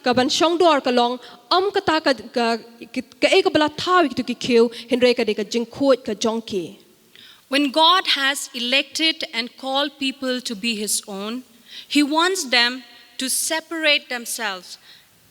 ka ban shong dor ka long kata ka bala tawi tu ki keu henry ka de ka jing khot ka jong ki. When God has elected and called people to be his own, he wants them to separate themselves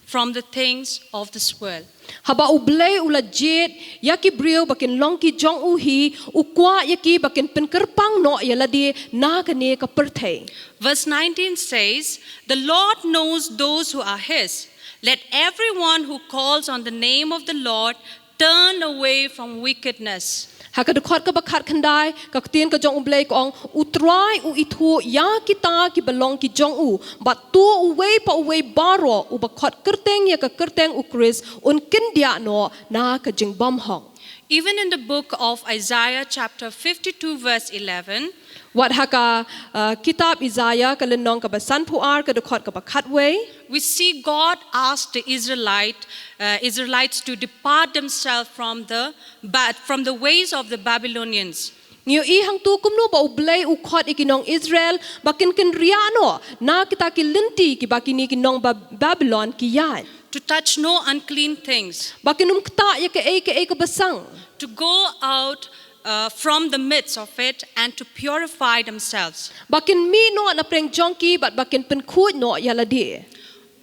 from the things of this world. Haba ublay ula jet yaki brio bakin long ki jong uhi ukwa yaki bakin penkerpang no yaladi na kane ka perthai. Verse 19 says, "The Lord knows those who are his. Let everyone who calls on the name of the Lord turn away from wickedness." Hakadukot ka bakat kandai kaktian ka jong ublay ko ang utray u itu ya kita ki balong ki jong u but tu uway pa uway baro u bakot kerteng ya ka kerteng u Chris un kindia no na ka jing bam hong. Even in the book of Isaiah chapter 52 verse 11, Wat haka kitab Isaiah ka lenong ka basan puar ka dukot ka bakat way. we see God asked the Israelites to depart themselves from the ways of the Babylonians. Ngiyo ihang tukum no ba ublay ukot ikinong Israel bakin kin riano na kita kilinti ki bakini kinong Babylon kiyan. To touch no unclean things, Bakin kta ya ka basang. to go out from the midst of it and to purify themselves. Bakin mi no na preng jongki but bakin penkut no yaladi.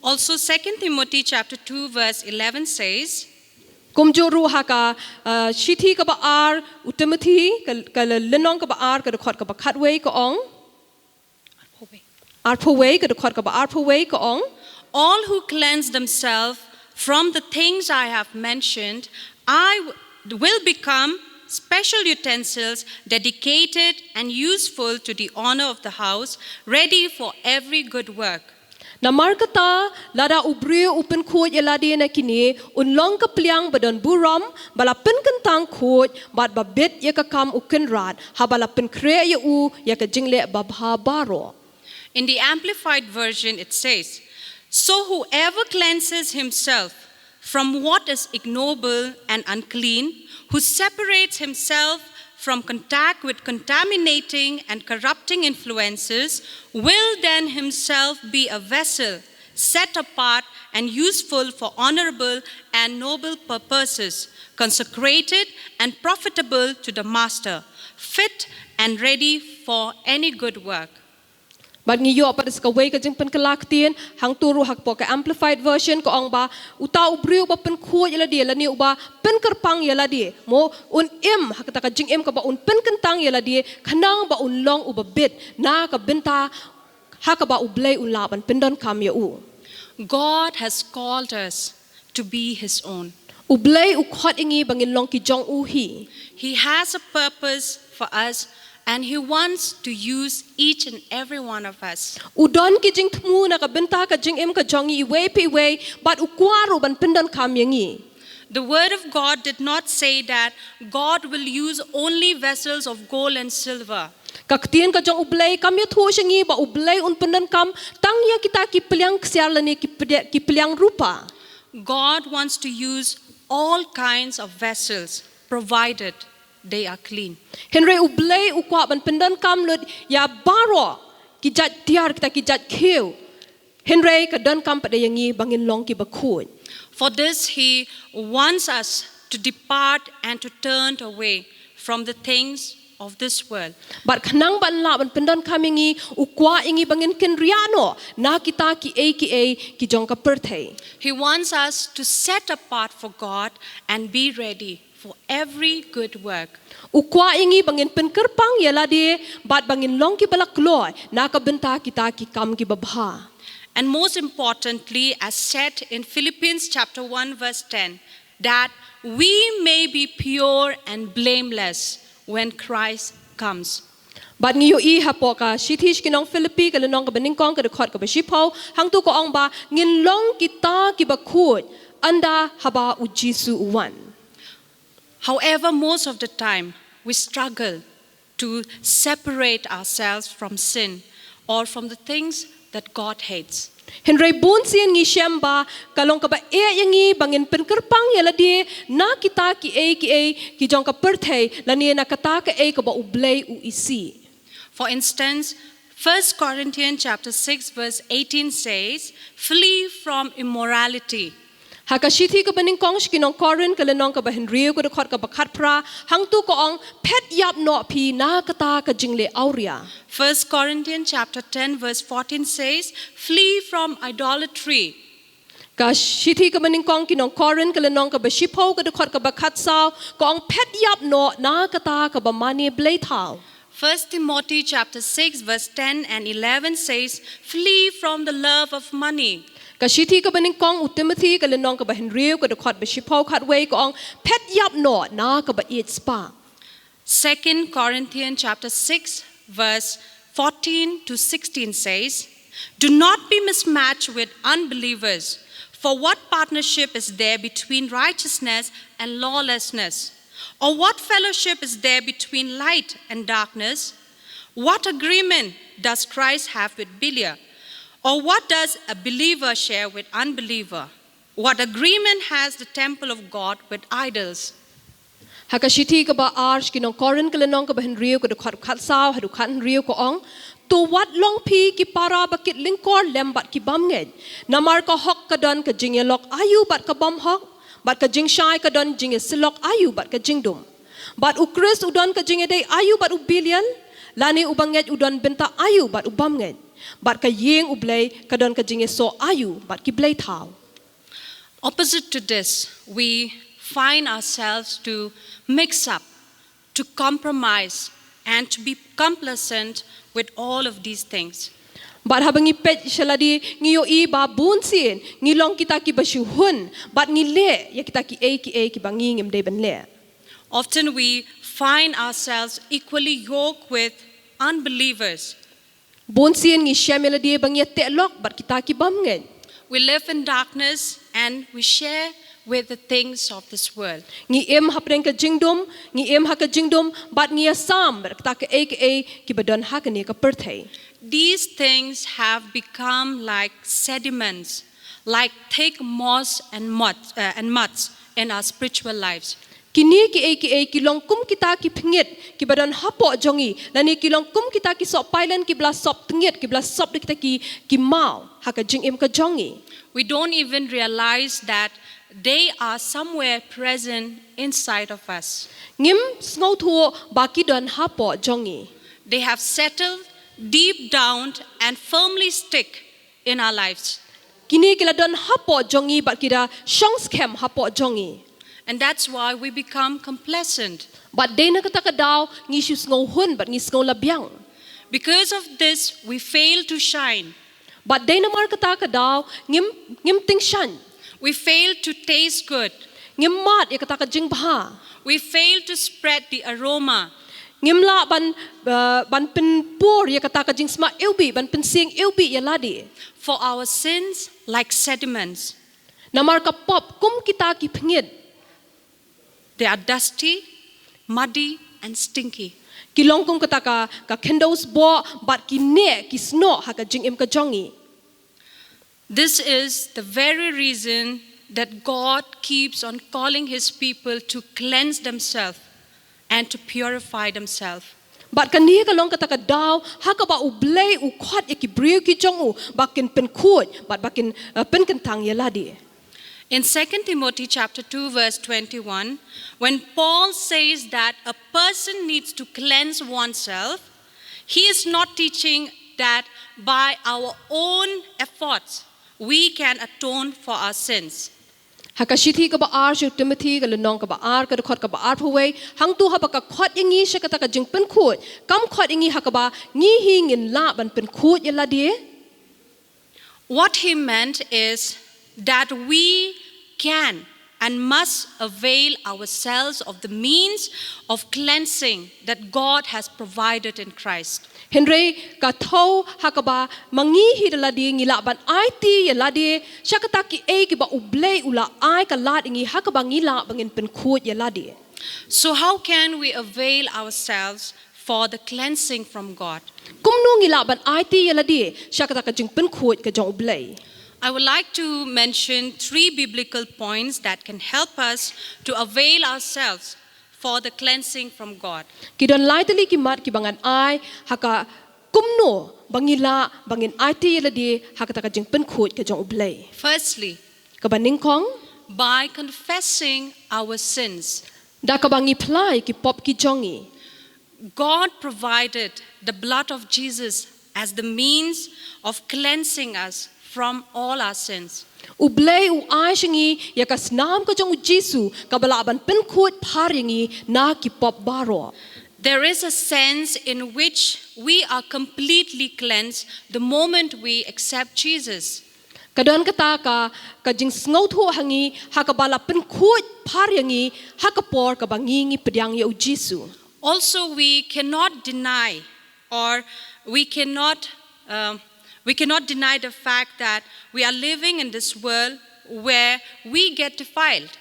Also 2 Timothy chapter 2 verse 11 says, Kumjuru haka shithi ka baar Timothy ka lenong ka baar ka dukot ka bakat way ka ong. Arpo way ka dukot ka ba arpo way ka ong. all who cleanse themselves from the things I have mentioned, will become special utensils dedicated and useful to the honor of the house, ready for every good work. Na markata lada ubrio upen khot yaladi na kini unlong ka pliang badon buram bala pen kentang khot bad babet ya ka kam uken rat habala pen kre ya u ya ka jingle babha baro. In the Amplified Version, it says, "So whoever cleanses himself from what is ignoble and unclean, who separates himself from contact with contaminating and corrupting influences, will then himself be a vessel set apart and useful for honorable and noble purposes, consecrated and profitable to the master, fit and ready for any good work." Bad ngiyo pa sa kaway ka jing penkelaktin hang turu hak po ka Amplified Version ko ang ba uta ubrio ba pen khot yaladi lani uba pen kerpang yaladi mo un hak ta ka jing ka ba un pen kentang yaladi kanang ba un long uba bit na ka benta hak ba ublay un laban pendon kam ya u. God has called us to be his own. Ublay ukot ingi bangin long ki jong uhi. He has a purpose for us, and he wants to use each and every one of us. Udon ki jing tmu na ka benta ka jing ka jongi iwe pi we but ukwaro ban pendon kam yangi. The word of God did not say that God will use only vessels of gold and silver. Kaktian ka jong ublay kam ya thu shangi ba ublay un pendon kam tang ya kita ki peliang ksiar lani ki peliang rupa. God wants to use all kinds of vessels, provided they are clean. Henry ublay ukwa ban pendon kam lut ya baro ki jat tiar kita ki jat kiu. Henry ka don kam pada yangi bangin long ki bakut. For this, he wants us to depart and to turn away from the things of this world. But kanang ban la ban pendon kam yangi ukwa yangi bangin ken riano na kita ki jong ka perthai. He wants us to set apart for God and be ready for every good work. Ukwa ingi bangin penkerpang yala dia bat bangin long ki balak loy na kabenta kita ki kam ki babha. And most importantly, as said in Philippians chapter 1 verse 10, that we may be pure and blameless when Christ comes. Bat ngiyo I hapo ka shithish kinong Philippi ka lenong ka baning kong ka dekhot ka bashipho hang tu ko ong ba ngin long kita ki bakhut anda haba u Jisu uwan. However, most of the time we struggle to separate ourselves from sin or from the things that God hates. Henry bun sien ngi shamba kalong ka ba yangi bangin penkerpang yala dia na kita ki jong ka perthei lani na kata ka ka ba ublei u isi. For instance, 1 Corinthians chapter 6 verse 18 says, flee from immorality. Hakashithi ka baning kong skinong Corin ka lenong ka ba Henry ko dekhot ka bakat pra hang tu ko ong pet yap no pi na kata ka jingle auria. 1 Corinthians chapter 10 verse 14 says, flee from idolatry. Ka shithi ka baning kong kinong Corin ka lenong ka ba shipho ka dekhot ka bakat sao ko ong pet yap no na kata ka ba mani blay thao. 1 Timothy chapter 6 verse 10 and 11 says, flee from the love of money. Kashithi ka baning kong Timothy ka lenong ka ba Henry ka dekhot ba shipho khat way ko ong pet yap no na ka ba it spa. 2 Corinthians chapter 6 verse 14 to 16 says, do not be mismatched with unbelievers, for what partnership is there between righteousness and lawlessness? Or what fellowship is there between light and darkness? What agreement does Christ have with Belial? Or what does a believer share with unbeliever? What agreement has the temple of God with idols? Hakashithi ka ba arsh kinong Corin ka lenong ka ba Henry ka dekhot khat sao hadu khat Henry ko ong to wat long pi ki para bakit lingkor lembat ki bam ngej namar ka hok ka don ka jingelok ayu bat ka bam hok bat ka jing shai ka don jing silok ayu bat ka jingdum bat u Chris udon ka jing dei ayu bat u Belial lani ubang ngej udon benta ayu bat u bam ngej bat ka yeng u blay ka don ka jing so ayu bat ki blay thao. Opposite to this, we find ourselves to mix up, to compromise, and to be complacent with all of these things. Bat habangi pet shaladi ngiyo I ba bun sin ngilong kita ki basyuhun bat ngile ya kita ki bangi ngim de ben le. Often we find ourselves equally yoked with unbelievers. Bun sin ngi shameladi bangi te lok bat kita ki bam ngen. We live in darkness and we share with the things of this world. Ngi em hapreng ka jingdom ngi em ha ka jingdom bat ngi asam bat kita ki badon ha ka ni ka perthei. These things have become like sediments, like thick moss and muds in our spiritual lives. Kini ki long kum kita ki phingit ki badon hapo jongi lani ki long kum kita ki sop pailan ki bla sop tengit ki bla sop kita ki mau ha ka jing em ka jongi. We don't even realize that they are somewhere present inside of us. Ngim sngo thuo baki don hapo jongi. They have settled deep down and firmly stick in our lives. Kini kila don hapo jongi bat kira shong scam hapo jongi. And that's why we become complacent. But day na kata kadaw ngi shus ngo hun but ngi ngo labyang. Because of this, we fail to shine. But day na mar kata kadaw ngim ting shan. We fail to taste good. Ngim mat ya kata ka jing bha. We fail to spread the aroma. Ngim la ban pen por ya kata ka jing sma ilbi ban pen sing ilbi ya ladi. For our sins, like sediments, Namar ka pop kum kita ki phingit. they are dusty, muddy, and stinky. Kilong kum kata ka kendos bo but ki ne ki sno ha ka jing em ka jongi. This is the very reason that God keeps on calling His people to cleanse themselves and to purify themselves. But kani ka long kata ka daw ha ka ba ublay u khot ya ki briu ki jongu bakin pen khut but bakin pen kentang ya ladi. In 2 Timothy chapter 2 verse 21, when Paul says that a person needs to cleanse oneself, he is not teaching that by our own efforts we can atone for our sins. Hakashiti ka ba ar shu Timothy ka lenong ka ba ar ka khot ka ba ar phwe hang tu ha ba ka khot yangi shakata ka jing pen khut kam khot yangi ha ka ba ngi hi ngin la ban pen khut yala die. What he meant is that we can and must avail ourselves of the means of cleansing that God has provided in Christ. Henry ka thau ha ka ba mangi hi la die ngi la ban ai ti yala die shakata ki e ki ba ublei ula ai ka la ngi ha ka ba ngi la bangin pen khut yala die. So how can we avail ourselves for the cleansing from God? Kum nu ngi la ban ai ti yala die shakata ka jing pen khut ka jong ublei. I would like to mention 3 biblical points that can help us to avail ourselves for the cleansing from God. Ki don lai tali ki mat ki bangan ai haka kumno bangila bangin ai ti yala die haka ta ka jing pen khut ka jong ublei. Firstly, Ka baning kong by confessing our sins. da ka bangi plai ki pop ki jongi. God provided the blood of Jesus as the means of cleansing us from all our sins. Ublei u ai shingi ya ka snam ka jong Jesu ka balaban pen khut phar yangi na ki pop baro. There is a sense in which we are completely cleansed the moment we accept Jesus. Kadon kata ka jing ngau thu hangi ha ka bala pen khut phar yangi ha ka por ka bangi ngi pedyang ya u Jesu. Also, we cannot deny or we cannot deny the fact that we are living in this world where we get defiled.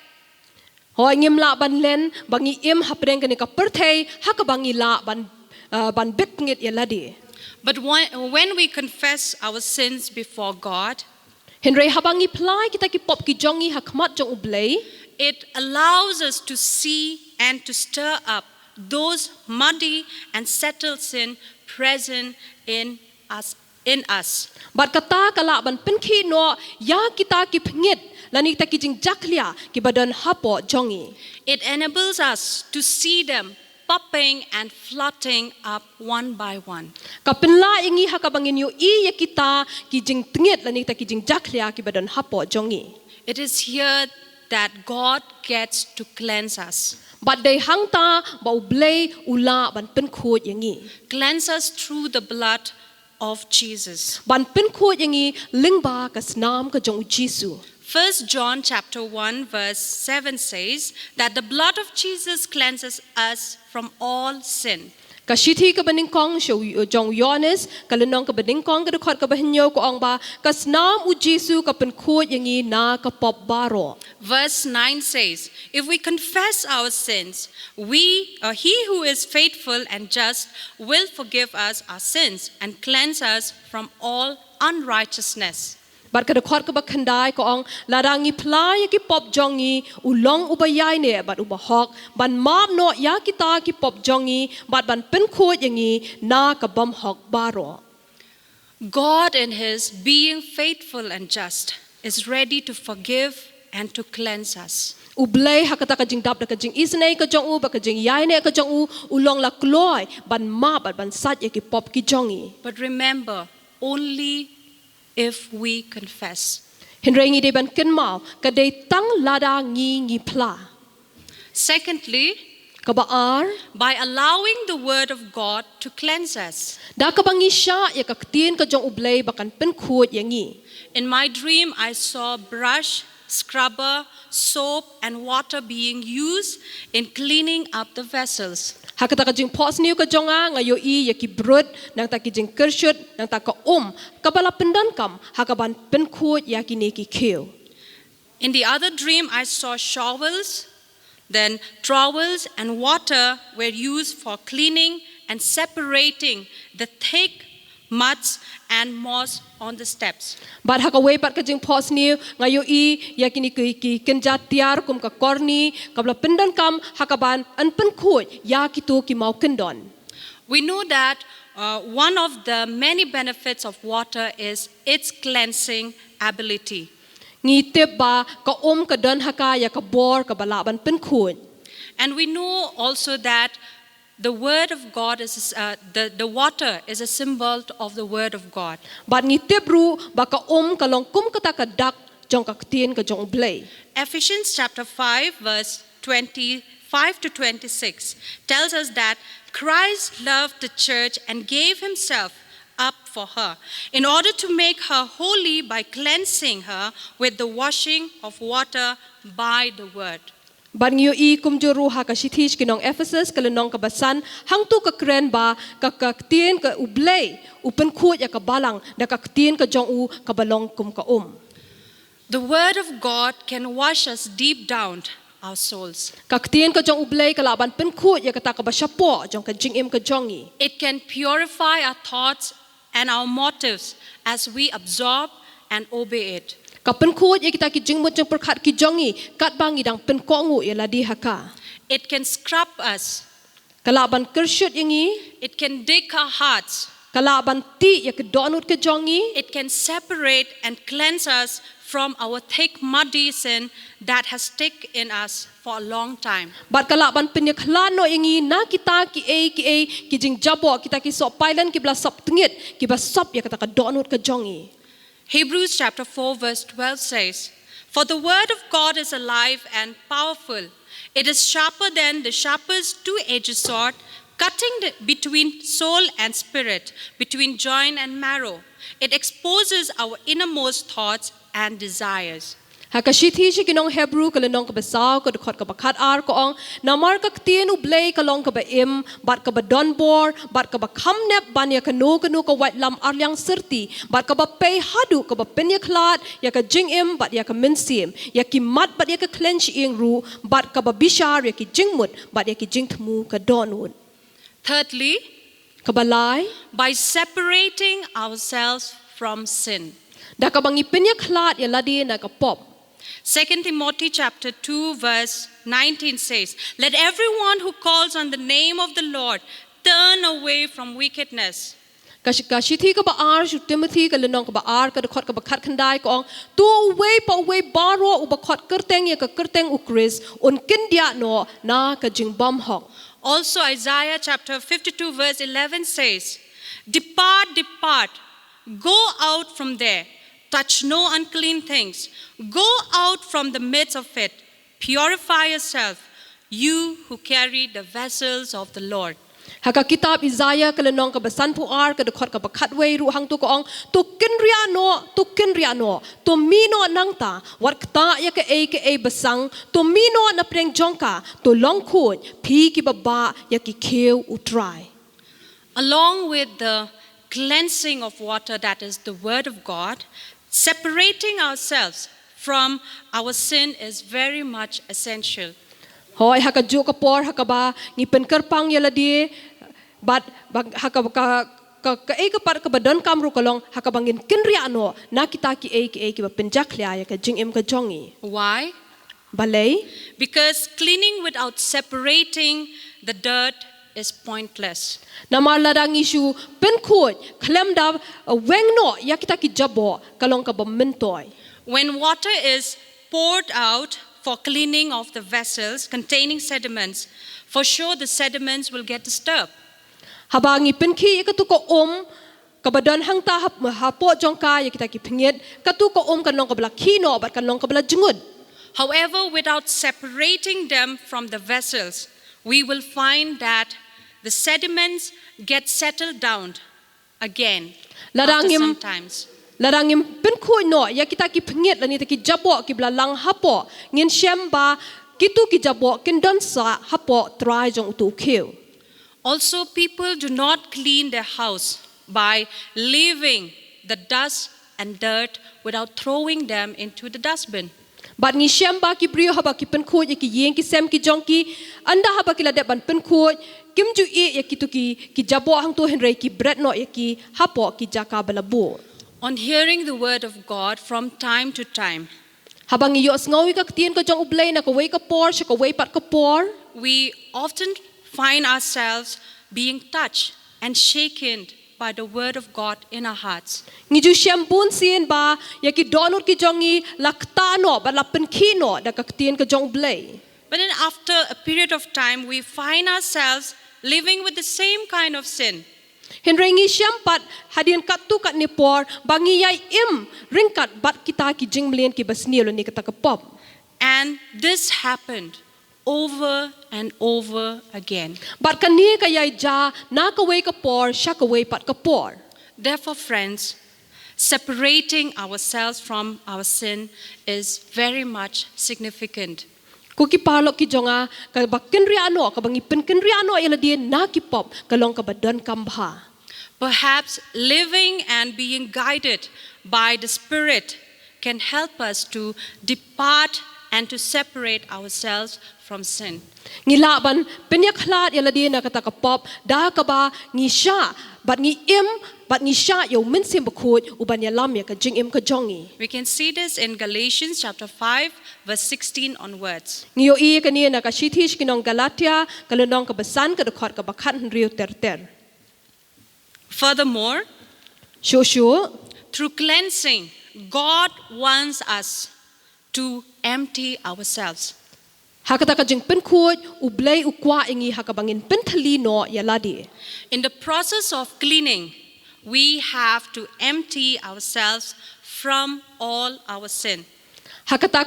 Hoi ngim la ban len bangi im hapreng kani ka perthei ha ka bangi la ban bit ngit ya ladi. But when we confess our sins before God, Henry habangi plai kita ki pop ki jongi ha khmat jong ublei. it allows us to see and to stir up those muddy and settled sin present in us. Bat kata kala ban penki no ya kita ki phngit lani ta ki jing jaklia ki badan hapo jongi. It enables us to see them popping and floating up one by one. Ka penla ingi ha ka bangin yu I ya kita ki jing tngit lani ta ki jing jaklia ki badan hapo jongi. It is here that God gets to cleanse us. Bat dei hang ta ba ublei ula ban pen khut yangi. Cleanse us through the blood of Jesus. Ban pen khut yangi lingba ka snam ka jong Jesu. 1 John chapter 1 verse 7 says that the blood of Jesus cleanses us from all sin. Ka shithi ka baning kong show jong Yohanes ka lenong ka baning kong ka khot ka bahinyo ko ang ba ka snam u Jesu ka pen khut yangi na ka pop baro. Verse 9 says, if we confess our sins, he who is faithful and just will forgive us our sins and cleanse us from all unrighteousness. Bat ka khot ka ba khandai ko ang larangi plai ki pop jongi ulong ubayai ne bat ubahok ban map no ya kita ki pop jongi bat ban pen khut yangi na ka bam hok baro. God in his being faithful and just is ready to forgive and to cleanse us. Ublei hakata ka jing dap da ka jing isnei ka jong u ba ka jing yai ne ka jong u ulong la kloi ban ma bat ban sat ya ki pop ki jongi. But remember, only if we confess. Henry de ban ken mau ka de tang lada ngi pla. Secondly, Ka ba ar by allowing the word of God to cleanse us. da ka bangi sha ya ka tin ka jong ublei ba kan pen khut yangi. In my dream, I saw brush, scrubber, soap, and water being used in cleaning up the vessels. Hakata ka jing pos niu ka jonga ngayo I ya ki brut nang ta ki jing kershut nang ta ka ka bala pendan kam hakaban pen khut ya ki ne ki kheu. In the other dream, I saw shovels, then trowels, and water were used for cleaning and separating the thick muds and moss on the steps. Bat haka we pat ka jing pos niu ngayo I ya ki ni ki kenja tiar kum ka korni ka bala pendan kam hakaban an pen khut ya ki tu ki mau kendon. We know that one of the many benefits of water is its cleansing ability. Ngi tep ba ka ka don haka ya ka bor ka bala ban pen khut. And we know also that the word of God is the water is a symbol of the word of God. Bat ngi tep ru ba ka ka long kum ka ta ka dak jong ka tien ka jong blay Ephesians chapter 5 verse 25 to 26 tells us that Christ loved the church and gave himself up for her in order to make her holy by cleansing her with the washing of water by the word. ban ngiu I kum jo ruha ka shithich kinong Ephesus ka lenong ka basan hang tu ka kren ba ka tien ka ublay upen khut ya ka balang da ka tien ka jong u ka balong kum ka The word of God can wash us deep down our souls. ka tien ka jong ublay ka laban pen khut ya ka ta ka ba shapo jong ka jing im ka jongi It can purify our thoughts and our motives as we absorb and obey it. ka pen khut ya kita ki jing mo jong perkhat ki jongi kat bangi dang pen ko ngu ya la di haka It can scrub us. ka laban kershut yangi It can dig our hearts. ka laban ti ya ka donut ka jongi It can separate and cleanse us from our thick, muddy sin that has stuck in us for a long time. bat ka laban pen ya khlan no yangi na kita ki ki jing jabo kita ki so pailan ki bla sop tngit ki ba sop ya ka ta ka donut ka jongi Hebrews chapter 4 verse 12 says, "For the word of God is alive and powerful. It is sharper than the sharpest two-edged sword, cutting between soul and spirit, between joint and marrow. It exposes our innermost thoughts and desires." Hakashithi shi kinong Hebrew ka lenong ka basaw ka dukot ka bakat ar ko ong namar ka tien u blay ka long ka ba im bat ka ba donbor bat ka ba khamnep ban ya kanu ka white lam arlyang serti bat ka ba pay hadu ka ba penya klat ya ka jing im bat ya ka minsim ya ki mat bat ya ka clench ing ru bat ka ba bishar ya ki jingmut bat ya ki jing thmu ka donut Thirdly, ka balai by separating ourselves from sin. da ka bangi penya klat ya ladi na ka pop 2 Timothy chapter 2 verse 19 says, "Let everyone who calls on the name of the Lord turn away from wickedness." Kashithi ka ba ar shu Timothy ka lenong ka ba ar ka dukot ka ba khat khandai ko ong tu away baro u ba khot kerteng ya ka kerteng u Chris un kindia no na ka jing bom hok Also Isaiah chapter 52 verse 11 says, "Depart, depart, go out from there. Touch no unclean things. Go out from the midst of it. Purify yourself, you who carry the vessels of the Lord." haka kitab Isaiah ka lenong ka ba san pu ar ka dukot ka ba khat wei ru hang tu ko ong tu kinria no tu mino nang ta wat ta ya ka e basang tu mino na preng jongka tu long khut phi ki ba ya ki kheu u try Along with the cleansing of water, that is the word of God, separating ourselves from our sin is very much essential. Hoy haka ju ka por haka ba ngi pen kerpang yala di bat haka ka ka par ka badon kamru kolong haka bangin kinria no na kita ki ba penjak lia ya ka jing im ka jongi Why? balai Because cleaning without separating the dirt is pointless. namar ladang isu pen khut klem da weng no ya kita ki jabo kalong ka ba mentoy When water is poured out for cleaning of the vessels containing sediments, for sure the sediments will get disturbed. habangi pen ki ka tu ko ka badon hang ta hapo jongka ya kita ki phingit ka tu ko kan long ka bla khino bat kan long ka bla jungud However, without separating them from the vessels, we will find that the sediments get settled down again after some times. Larangim pen khoi no ya kita ki phingit lani ta ki jabo ki bla lang hapo ngin shem ba kitu ki jabo kin don sa hapo try jong tu kheu Also, people do not clean their house by leaving the dust and dirt without throwing them into the dustbin. bat ni shem ba ki brio haba ki pen khoi ya ki yeng ki sem ki jong ki anda haba ki la de ban pen khoi kim ju e ya ki tu ki jabo hang tu henrei ki bread no ya ki hapo ki jaka bala bu On hearing the word of God from time to time, habang iyo ngawi ka tien ka jong ublay na ka wei ka por sha ka wei pat ka por we often find ourselves being touched and shaken by the word of God in our hearts. ngi ju shem bun sien ba ya ki donut ki jongi lakta no ba la pen khino da ka tien ka jong ublay But then after a period of time, we find ourselves living with the same kind of sin. Henry ngi siampat hadian katu kat ni por bangi yai ringkat bat kita ki jing mlien ki basniel ni kata ke pop. And this happened over and over again. Bat kan ni ka yai ja na ka wei ka por sha ka wei pat ka por. Therefore, friends, separating ourselves from our sin is very much significant. Ku ki parlo ki jonga ka bakin ri ano ka bangi pen ken ri ano ila dia na ki pop ka long ka badan kambha. Perhaps living and being guided by the Spirit can help us to depart and to separate ourselves from sin. Ngila ban penya khlat ila dia na kata ka pop da ka ba ngi sha bat ngi bat ngi sha yo min sim bakhut uban ya lam ya ka jing ka jongi. We can see this in Galatians chapter 5 verse 16 onwards. Ngi yo I ka ni na ka shithish kinong Galatia ka lonong ka basan ka khot ka bakhan riu ter. Furthermore, Shushu through cleansing, God wants us to empty ourselves. hakata ka jing pen khut u blai u kwa ingi hakabangin pen thali no ya ladi. In the process of cleaning, we have to empty ourselves from all our sin. Hakata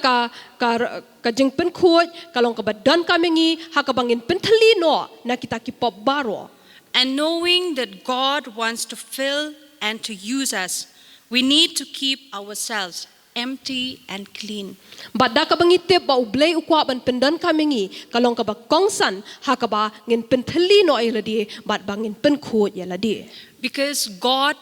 ka jing pen khut kalong ka badan kamingi hakabangin pen thali no na kita ki pop baro. And knowing that God wants to fill and to use us, we need to keep ourselves empty and clean. Badda ka bangite ba ublay ukwa ban pendan kamingi kalong ka ba kongsan hakaba ngin penthali no ay ladi bad bangin penkhut ya ladi. Because God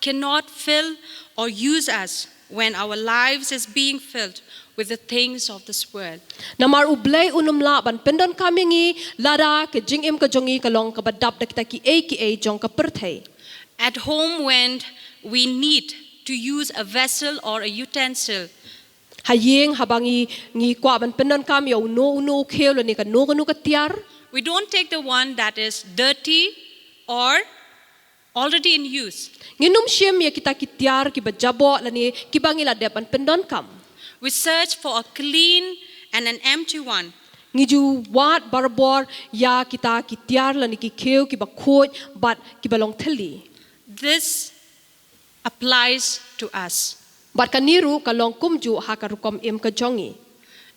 cannot fill or use us when our lives is being filled with the things of this world. Namar ublay unumla ban pendan kamingi lada ke jingim ka jongi kalong ka badap da kita ki a jong ka perthai. At home, when we need to use a vessel or a utensil, Hayeng habangi ngi kwa ban pendan kam yo no khel ni ka no ka tiar. we don't take the one that is dirty or already in use. Nginum shem ya kita ki tiar ki bajabo lani ki bangila de ban pendan kam. We search for a clean and an empty one. Ngiju wat barbor ya kita ki tiar lani ki kheu ki bakhot bat ki balong thali. This applies to us. Bat kaniru kalong kumju hakarukom im ka jongi.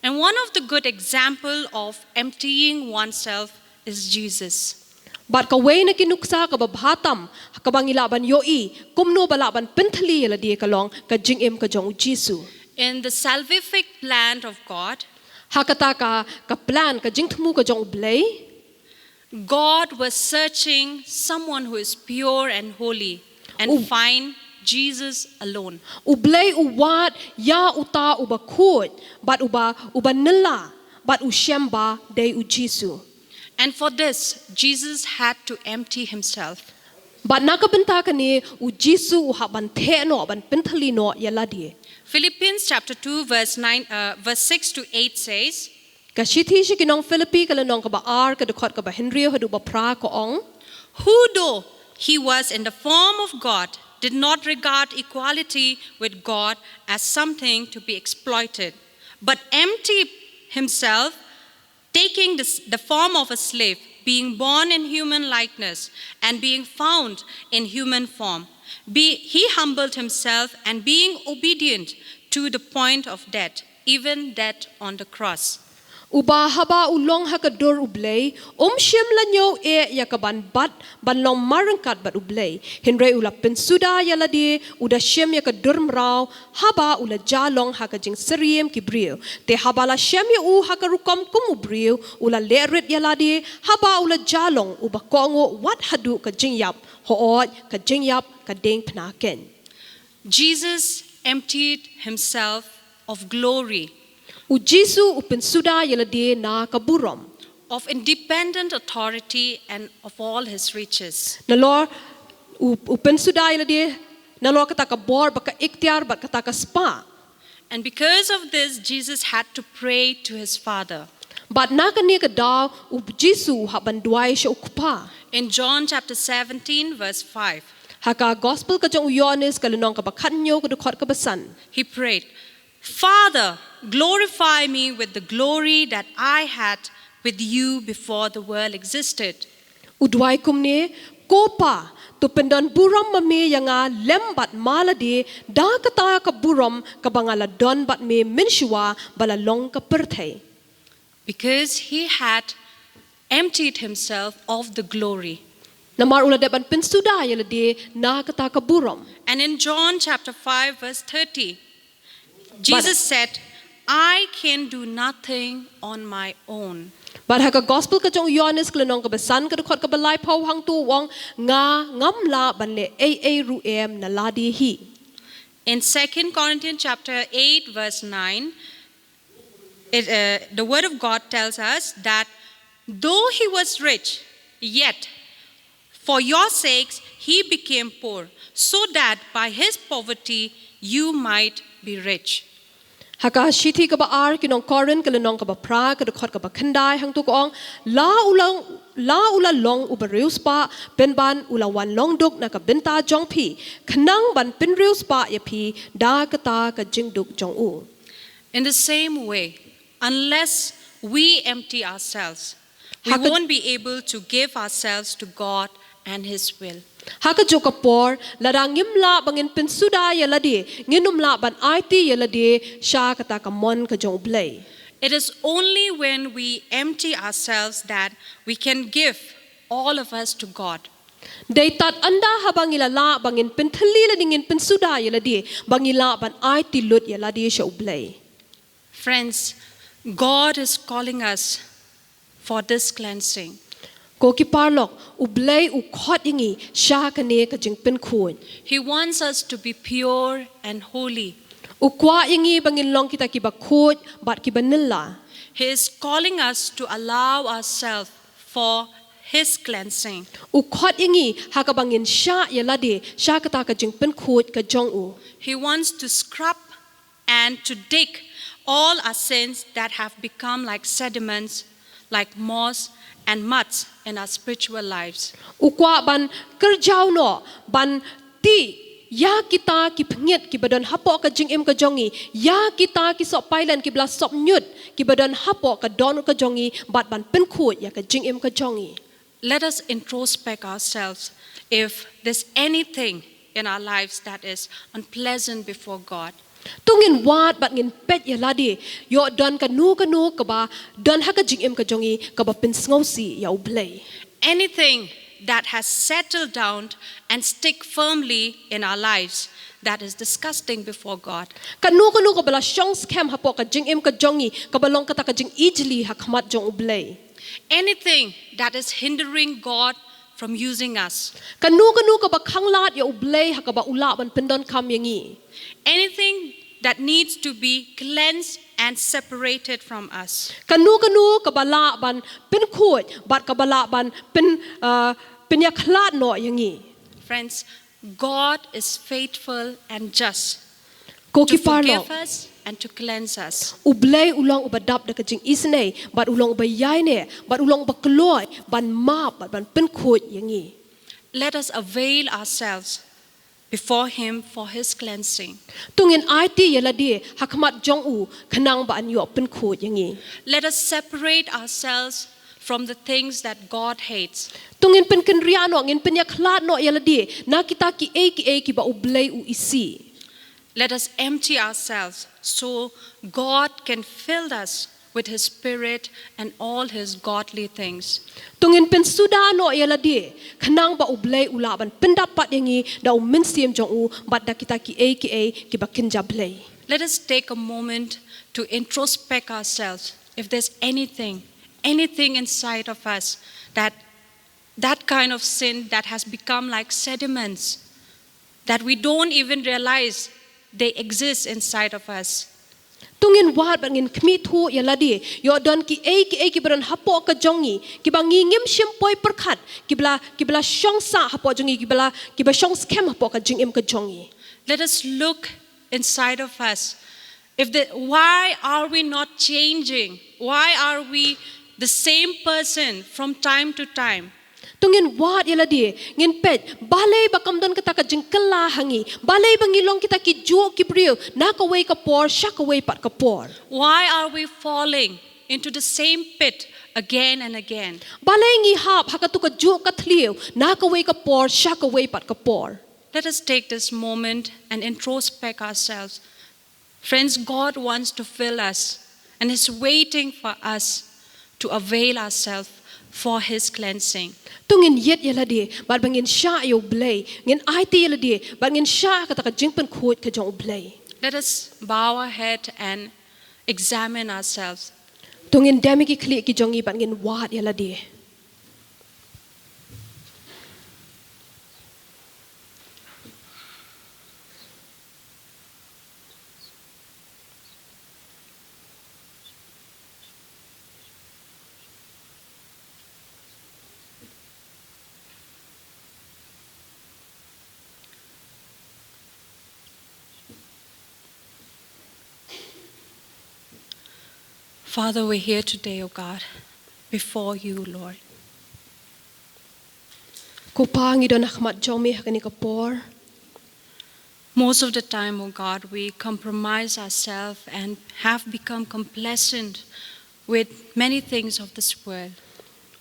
And one of the good example of emptying oneself is Jesus. Bat ka way na kinuksa ka babhatam hakabangila ban yoi kumno bala ban penthali la di kalong ka jing im ka jong Jisu. In the salvific plan of God, Hakata ka plan ka jing thmu ka jong blay. God was searching someone who is pure and holy and find Jesus alone. Ublay uwat ya uta ubakhut bat uba nilla bat ushemba day u Jisu. And for this, Jesus had to empty himself. Bat nakabenta kani u Jisu u haban the no ban penthali no yaladi. Philippians chapter 2 verse 6 to 8 says, Ka shithi shi kinong Philippi kala nong ka ba ar ka dekhot ka ba Henry hadu ba pra ko ong. who though he was in the form of God, did not regard equality with God as something to be exploited, but emptied himself, taking the form of a slave, being born in human likeness, and being found in human form. He humbled himself, and being obedient to the point of death, even death on the cross. Uba haba ulong hakadur ublay shem lanyo yakaban bat banlong marangkat bat ublay Henry ula pensuda yaladi uda shem yakadur mrao haba ula jalong hakajing seriem kibriu te haba la shem u hakarukom kumubriu ula lerit yaladi haba ula jalong uba kongo wat hadu kajing yap hoot kajing yap kadeng pnaken. Jesus emptied himself of glory, U Jisu upensuda yaladi na kaburom. of independent authority, and of all his riches. Nalor upensuda yaladi nalor kata ka bor baka ikhtiar bak kata ka spa. And because of this, Jesus had to pray to his Father. But nakani ka daw u Jisu haban duai siya ukpa. In John chapter 17 verse 5, Haka gospel ka jong Yohanes kalunong ka bakhanyo ka dukot ka basan. he prayed, Father, glorify me with the glory that I had with you before the world existed. Udway kumni kopa tu pendon buram mame yanga lembat maladi da kata ka buram ka bangala don bat me minshua bala long ka perthai. Because he had emptied himself of the glory. Namar ula deban pensuda yalade na kata ka buram. And in John chapter 5 verse 30, Jesus said, I can do nothing on my own. But haka gospel ka jong Yohanes klenong ka besan ka dekot ka balai pau hang tu wong nga ngamla banle a ruem na ladi hi. In 2 Corinthians chapter 8 verse 9, the word of God tells us that though he was rich, yet for your sakes he became poor, so that by his poverty you might be rich. Haka shiti ka ba ar kinong Corinth klenong ka ba pra ka dekot ka ba khandai hang tu kong la ula long ubereus pa benban ula wan long duk na ka benta jong pi khnang ban penreus pa ya pi da kata ka jingduk jong u. In the same way, unless we empty ourselves, we won't be able to give ourselves to God and His will. Haka joka por ladang ngimla bangin pensuda ya ladi nginumla ban IT ya ladi sha kata ka mon ka jong blay. It is only when we empty ourselves that we can give all of us to God. Day tat anda habangila la bangin penthali la dingin pensuda ya ladi bangila ban IT lut ya ladi sha blay. Friends, God is calling us for this cleansing. Ko ki parlok ublay u khot ingi sha kane ka jing pen khun. He wants us to be pure and holy. U kwa ingi bangin long kita ki ba khot bat ki banilla. He is calling us to allow ourselves for His cleansing. U khot ingi haka bangin sha ya ladi sha kata ka jing pen khot ka jong u. He wants to scrub and to dig all our sins that have become like sediments, like moss and muds in our spiritual lives. Ukwa ban kerjau no ban ti ya kita ki pengit ki badan hapo ka jing em ka jongi ya kita ki sok pailan ki bla sok nyut ki badan hapo ka don ka jongi bat ban pen khut ya ka jing em ka jongi. Let us introspect ourselves if there's anything in our lives that is unpleasant before God. Tungin wat bat ngin pet ya ladi yo don ka nu ka ba don ha ka jing em ka jongi ka ba pen sngosi ya ublay. Anything that has settled down and stick firmly in our lives that is disgusting before God. Ka nu ka bala shong scam hapo ka jing em ka jongi ka balong kata ka jing easily ha khamat jong ublay. Anything that is hindering God from using us. Ka nu ka ba khanglat ya ublay ha ka ba ula ban pendon kam yangi. Anything that needs to be cleansed and separated from us. Kanu ka bala ban pen khut bat ka bala ban pen ya khlat no yangi. Friends, God is faithful and just Ko to ki parlo forgive us and to cleanse us. ublay ulong ubadap da ka jing isne bat ulong bayai ne bat ulong bakloy ban map bat ban pen khut yangi. Let us avail ourselves before Him for His cleansing. Tungin IT yaladi hakmat jong u khanang ba an yo pen khut yangi. Let us separate ourselves from the things that God hates. Tungin pen kenria no ngin pen ya khlat no yaladi na kita ki ba ublay u isi. Let us empty ourselves so God can fill us with His Spirit and all His godly things. Tungin pen suda no yaladi khanang ba ublay ula ban pendapat yangi da min siam jong u bat da kita ki ba kinja blay. Let us take a moment to introspect ourselves. If there's anything inside of us that kind of sin that has become like sediments that we don't even realize they exist inside of us. Tungin wat bangin kmi thu yaladi yo don ki baran hapo ka jongi ki ba ngingim shimpoi perkhat ki bla shong sa hapo jongi ki ba shong scam hapo ka jingim ka jongi. Let us look inside of us. Why are we not changing? Why are we the same person from time to time? Tungin wat yaladi ngin pet balay bakam don kata ka jingkala hangi balay bangilong kita ki jo ki brio na ka way ka por sha ka way pat ka por. Why are we falling into the same pit again and again. Balay ngi hap hakatu ka ju ka thliu na ka wei ka por sha ka wei pat ka por. Let us take this moment and introspect ourselves. Friends, God wants to fill us and is waiting for us to avail ourselves for His cleansing. Tungin yet yala de bat bangin sha yo blay ngin ai ti yala de bat ngin sha ka ta ka jing pen khot ka jong blay. Let us bow our head and examine ourselves. Tungin dami ki kli ki jong i bat ngin wat yala de. Father, we're here today, O God, before you, Lord. Ko pa ngi don akhmat jong mi hakani ka por. Most of the time, O God, we compromise ourselves and have become complacent with many things of this world.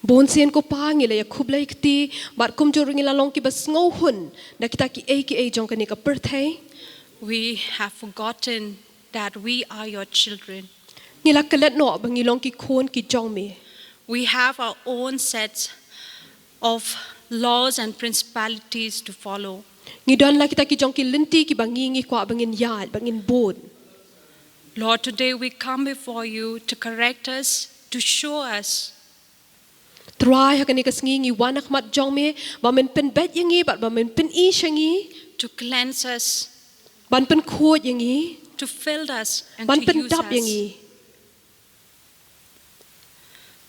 Bon sien ko pa ngi la ya khublai kti bat kum jor ngi la long ki bas ngau hun na kita ki a jong kani ka perthai. We have forgotten that we are your children. Ngi la kalat no bangi long ki khon ki jong mi. We have our own sets of laws and principalities to follow. Ngi don la kita ki jong ki linti ki bangi ngi kwa bangin yal bangin bon. Lord, today we come before you to correct us, to show us Try hakani ka sngi ngi wan akhmat jong mi ba men pen bet yangi bat ba men pen I shangi to cleanse us, ban pen khot yangi to fill us, and ban to pen use dap us. yangi.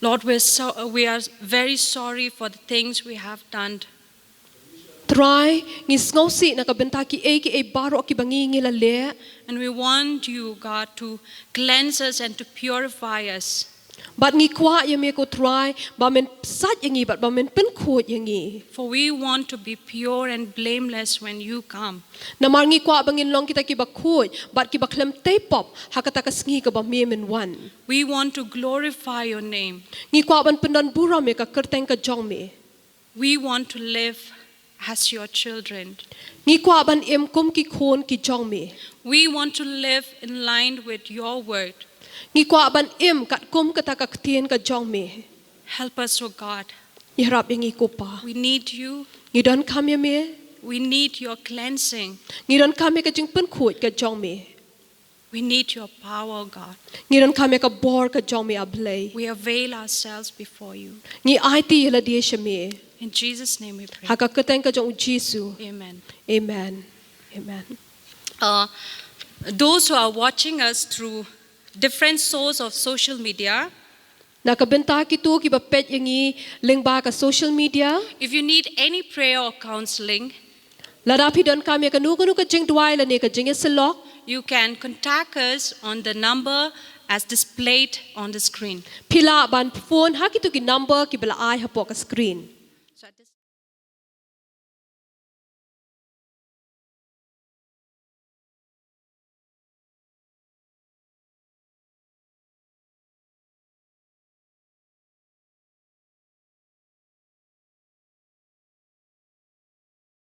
Lord, we are very sorry for the things we have done. Try ngi sngo si na ka benta ki a baro ki bangi ngi la le. And we want you, God, to cleanse us and to purify us. Bat ngi kwa yami ko try ba men sat yangi bat ba men pen khot yangi. For we want to be pure and blameless when you come. Namar ngi kwa bangin long kita ki ba khot bat ki ba klem te pop hakata ka sngi ka ba me men wan. We want to glorify your name. Ngi kwa ban pendan bura me ka kerteng ka jong me. We want to live as your children. Ngi kwa ban em kum ki khon ki jong me. We want to live in line with your word. Ngi kwa ban em kat kum ka ta ka ktien ka jong me. Help us, O God. I harap yangi ko pa. We need you. Ngi don kam me. We need your cleansing. Ngi don kam ka jing pen khot ka jong me. We need your power, O God. Ngi don kam ka bor ka jong me ablay. We avail ourselves before you. Ngi ai ti la dia shame. In Jesus' name we pray. Haka keteng ka jong Jesu. Amen. Amen. Amen. Those who are watching us through different sources of social media, Nakabenta ki tu ki ba pet yangi lengba ka social media. if you need any prayer or counseling, Ladapi don kami ka nuku ka jing duai la ne ka jing eselok. you can contact us on the number as displayed on the screen. Pila ban phone ha ki tu ki number ki bala ai hapo ka screen. So at this